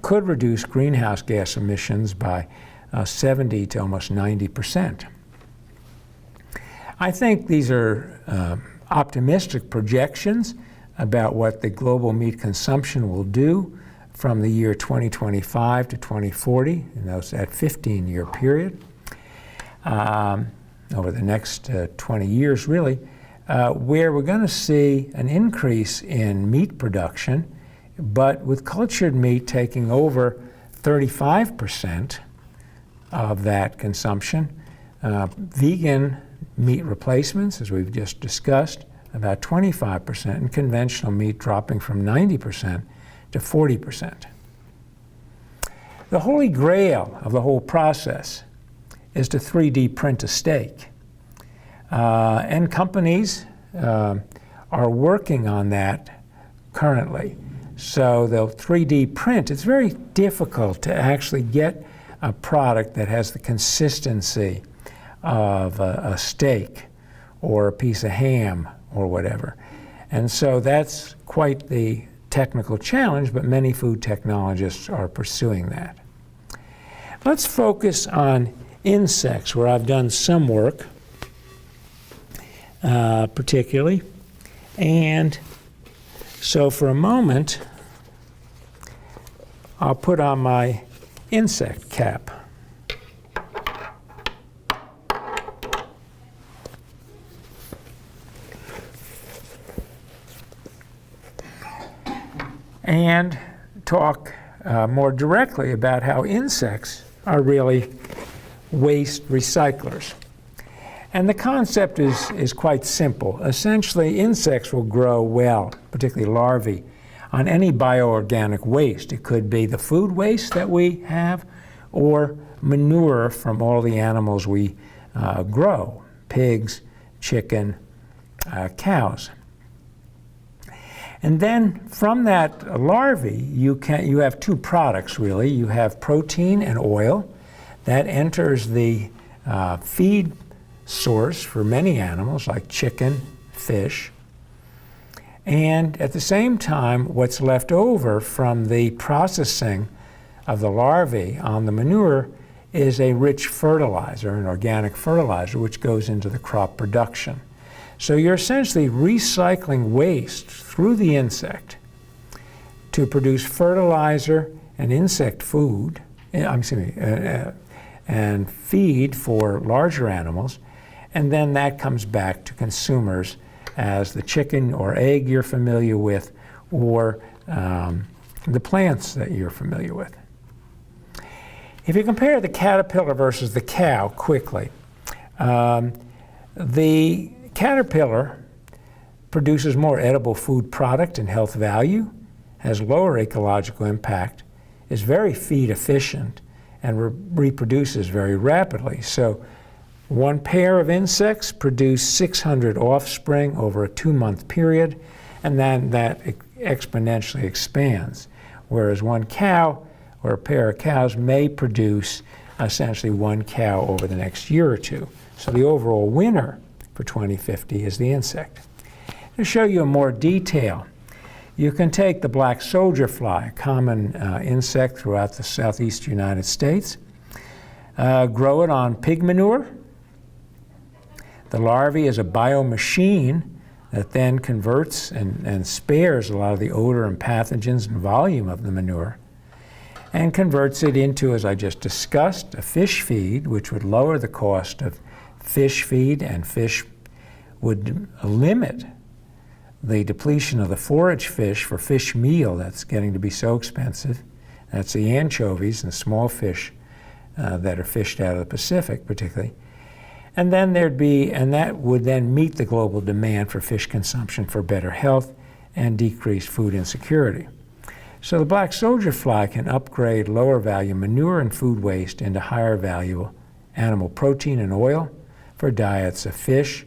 could reduce greenhouse gas emissions by 70 to almost 90%. I think these are optimistic projections about what the global meat consumption will do from the year 2025 to 2040, in that 15-year period, over the next 20 years really, where we're going to see an increase in meat production, but with cultured meat taking over 35% of that consumption. Vegan meat replacements, as we've just discussed, about 25%, and conventional meat dropping from 90% to 40%. The holy grail of the whole process is to 3D print a steak. And companies are working on that currently. So they'll 3D print. It's very difficult to actually get a product that has the consistency of a steak or a piece of ham or whatever. And so that's quite the technical challenge, but many food technologists are pursuing that. Let's focus on insects, where I've done some work, particularly. And so for a moment, I'll put on my insect cap. and talk more directly about how insects are really waste recyclers. And the concept is quite simple. Essentially, insects will grow well, particularly larvae, on any bioorganic waste. It could be the food waste that we have or manure from all the animals we grow, pigs, chicken, cows. And then from that larvae, you have two products, really. You have protein and oil. That enters the feed source for many animals, like chicken, fish. And at the same time, what's left over from the processing of the larvae on the manure is a rich fertilizer, an organic fertilizer, which goes into the crop production. So you're essentially recycling waste through the insect to produce fertilizer and insect food, and feed for larger animals, and then that comes back to consumers as the chicken or egg you're familiar with, or the plants that you're familiar with. If you compare the caterpillar versus the cow quickly, the caterpillar produces more edible food product and health value, has lower ecological impact, is very feed efficient, and reproduces very rapidly. So one pair of insects produce 600 offspring over a 2-month period, and then that exponentially expands. Whereas one cow or a pair of cows may produce essentially one cow over the next year or two. So the overall winner for 2050 is the insect. To show you in more detail, you can take the black soldier fly, a common insect throughout the southeast United States, grow it on pig manure. The larvae is a biomachine that then converts and spares a lot of the odor and pathogens and volume of the manure, and converts it into, as I just discussed, a fish feed, which would lower the cost of fish feed, and fish would limit the depletion of the forage fish for fish meal that's getting to be so expensive. That's the anchovies and small fish that are fished out of the Pacific, particularly. And then that would then meet the global demand for fish consumption for better health and decreased food insecurity. So the black soldier fly can upgrade lower value manure and food waste into higher value animal protein and oil for diets of fish,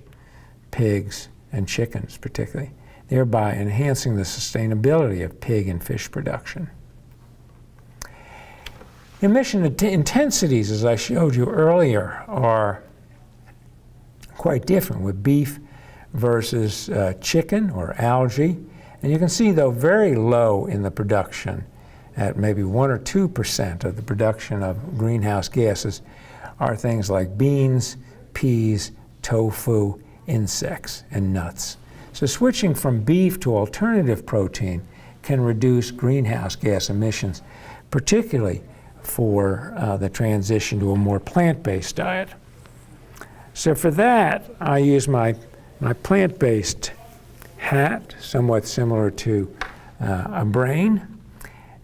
pigs, and chickens particularly, thereby enhancing the sustainability of pig and fish production. Emission intensities, as I showed you earlier, are quite different with beef versus chicken or algae. And you can see, though, very low in the production, at maybe 1 or 2% of the production of greenhouse gases, are things like beans, peas, tofu, insects, and nuts. So switching from beef to alternative protein can reduce greenhouse gas emissions, particularly for the transition to a more plant-based diet. So for that, I use my plant-based hat, somewhat similar to a brain,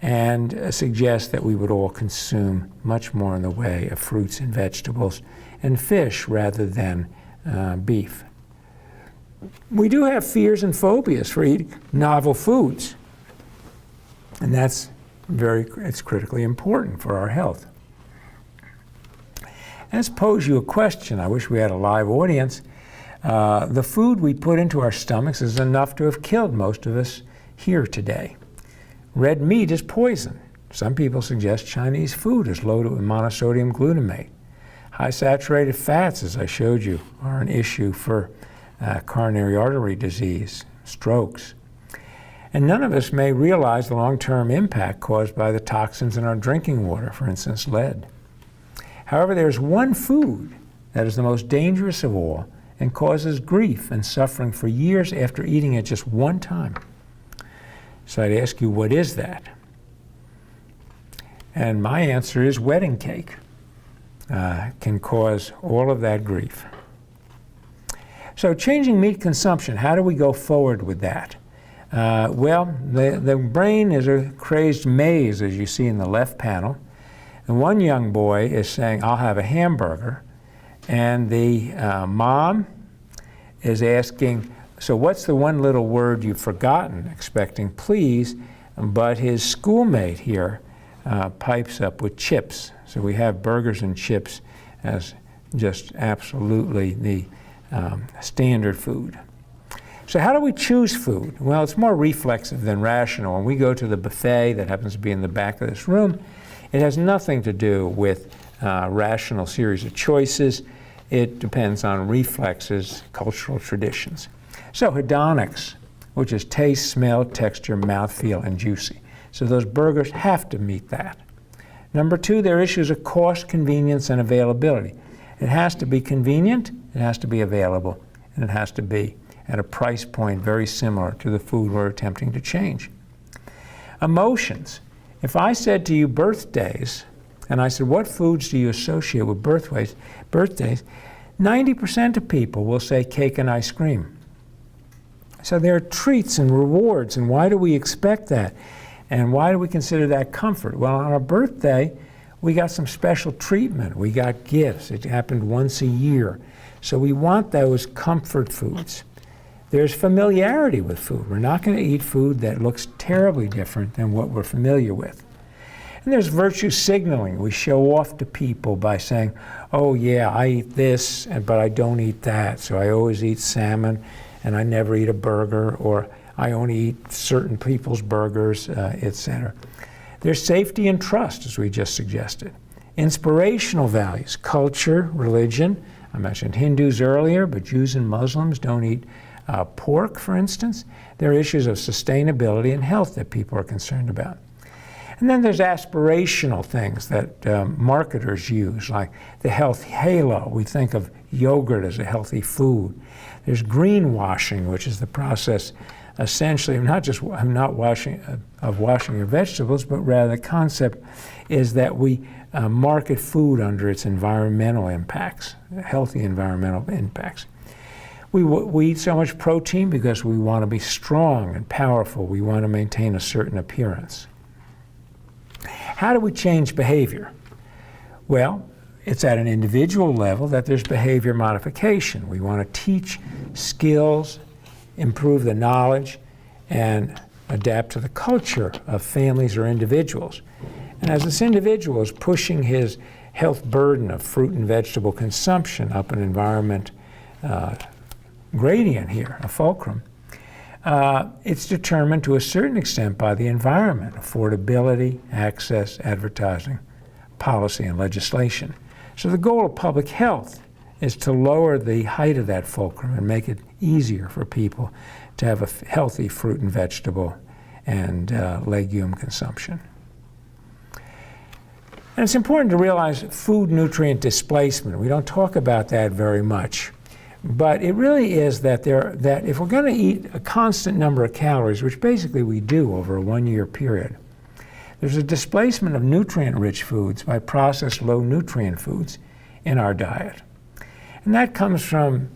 and suggest that we would all consume much more in the way of fruits and vegetables and fish rather than beef. We do have fears and phobias for eating novel foods, and it's critically important for our health. Let's pose you a question. I wish we had a live audience. The food we put into our stomachs is enough to have killed most of us here today. Red meat is poison. Some people suggest Chinese food is loaded with monosodium glutamate. High saturated fats, as I showed you, are an issue for coronary artery disease, strokes. And none of us may realize the long-term impact caused by the toxins in our drinking water, for instance, lead. However, there's one food that is the most dangerous of all and causes grief and suffering for years after eating it just one time. So I'd ask you, what is that? And my answer is wedding cake. Can cause all of that grief. So changing meat consumption, how do we go forward with that? Well, the brain is a crazed maze, as you see in the left panel. And one young boy is saying, I'll have a hamburger. And the mom is asking, so what's the one little word you've forgotten, expecting please, but his schoolmate here pipes up with chips. So we have burgers and chips as just absolutely the standard food. So how do we choose food? Well, it's more reflexive than rational. When we go to the buffet that happens to be in the back of this room, it has nothing to do with rational series of choices. It depends on reflexes, cultural traditions. So hedonics, which is taste, smell, texture, mouthfeel, and juicy. So those burgers have to meet that. Number two, there are issues of cost, convenience, and availability. It has to be convenient, it has to be available, and it has to be at a price point very similar to the food we're attempting to change. Emotions. If I said to you birthdays, and I said, what foods do you associate with birthdays? 90% of people will say cake and ice cream. So there are treats and rewards, and why do we expect that? And why do we consider that comfort? Well, on our birthday, we got some special treatment. We got gifts. It happened once a year. So we want those comfort foods. There's familiarity with food. We're not going to eat food that looks terribly different than what we're familiar with. And there's virtue signaling. We show off to people by saying, oh yeah, I eat this, but I don't eat that. So I always eat salmon, and I never eat a burger, or I only eat certain people's burgers, etc. There's safety and trust, as we just suggested. Inspirational values, culture, religion. I mentioned Hindus earlier, but Jews and Muslims don't eat pork, for instance. There are issues of sustainability and health that people are concerned about. And then there's aspirational things that marketers use, like the health halo. We think of yogurt as a healthy food. There's greenwashing, which is the process essentially of washing your vegetables, but rather the concept is that we market food under its environmental impacts, healthy environmental impacts. We eat so much protein because we want to be strong and powerful. We want to maintain a certain appearance. How do we change behavior? Well, it's at an individual level that there's behavior modification. We want to teach skills, improve the knowledge, and adapt to the culture of families or individuals. And as this individual is pushing his health burden of fruit and vegetable consumption up an environment gradient here, a fulcrum, it's determined to a certain extent by the environment, affordability, access, advertising, policy, and legislation. So the goal of public health is to lower the height of that fulcrum and make it easier for people to have a healthy fruit and vegetable and legume consumption. And it's important to realize food nutrient displacement. We don't talk about that very much. But it really is that if we're going to eat a constant number of calories, which basically we do over a 1-year period, there's a displacement of nutrient-rich foods by processed low-nutrient foods in our diet. And that comes from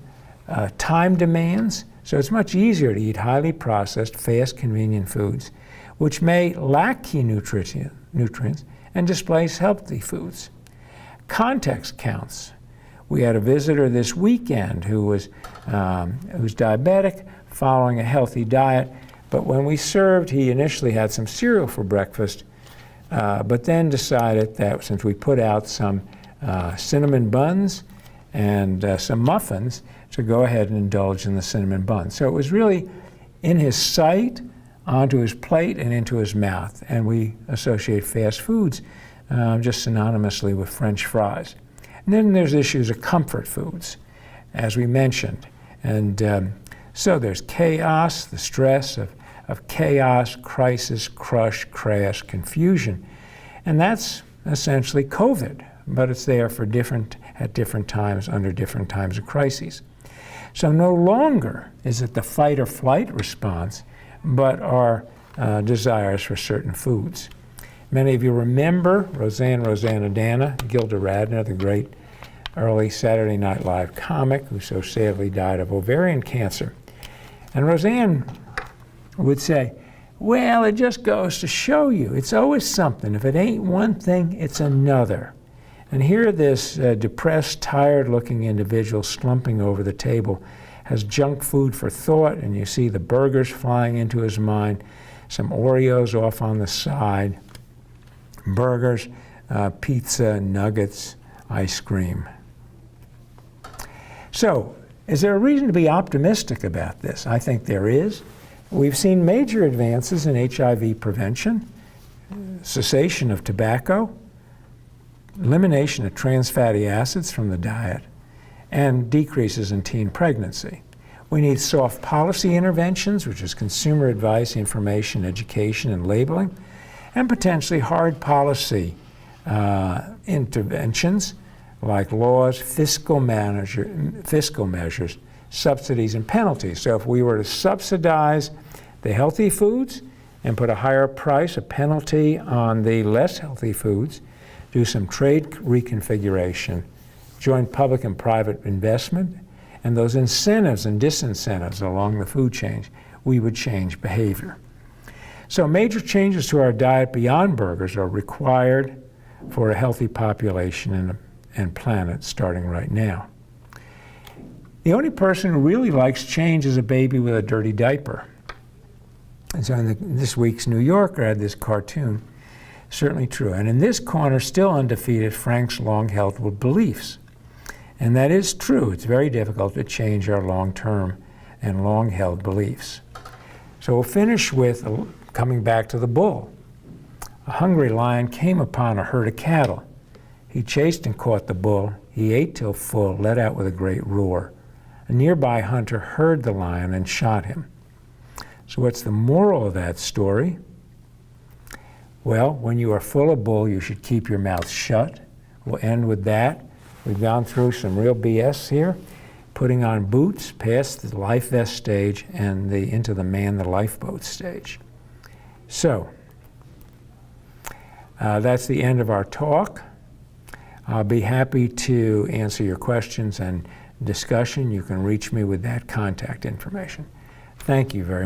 time demands, so it's much easier to eat highly processed, fast, convenient foods, which may lack key nutrients and displace healthy foods. Context counts. We had a visitor this weekend who was diabetic, following a healthy diet, but when we served, he initially had some cereal for breakfast, but then decided that since we put out some cinnamon buns and some muffins, to go ahead and indulge in the cinnamon buns. So it was really in his sight, onto his plate, and into his mouth. And we associate fast foods just synonymously with French fries. And then there's issues of comfort foods, as we mentioned. And so there's chaos, the stress of chaos, crisis, crush, crash, confusion. And that's essentially COVID, but it's there for at different times, under different times of crises. So no longer is it the fight or flight response, but our desires for certain foods. Many of you remember Rosanna, Gilda Radner, the great early Saturday Night Live comic who so sadly died of ovarian cancer. And Roseanne would say, well, it just goes to show you. It's always something. If it ain't one thing, it's another. And here this depressed, tired-looking individual slumping over the table has junk food for thought, and you see the burgers flying into his mind, some Oreos off on the side, burgers, pizza, nuggets, ice cream. So, is there a reason to be optimistic about this? I think there is. We've seen major advances in HIV prevention, cessation of tobacco, elimination of trans fatty acids from the diet, and decreases in teen pregnancy. We need soft policy interventions, which is consumer advice, information, education, and labeling, and potentially hard policy interventions like laws, fiscal measures, subsidies, and penalties. So if we were to subsidize the healthy foods and put a higher price, a penalty on the less healthy foods, do some trade reconfiguration, join public and private investment, and those incentives and disincentives along the food chain, we would change behavior. So major changes to our diet beyond burgers are required for a healthy population and planet starting right now. The only person who really likes change is a baby with a dirty diaper. And so in this week's New Yorker had this cartoon, certainly true. And in this corner, still undefeated, Frank's long-held beliefs. And that is true. It's very difficult to change our long-term and long-held beliefs. So we'll finish with coming back to the bull. A hungry lion came upon a herd of cattle. He chased and caught the bull. He ate till full, let out with a great roar. A nearby hunter heard the lion and shot him. So what's the moral of that story? Well, when you are full of bull, you should keep your mouth shut. We'll end with that. We've gone through some real BS here, putting on boots past the life vest stage and into the man the lifeboat stage. So that's the end of our talk. I'll be happy to answer your questions and discussion. You can reach me with that contact information. Thank you very much.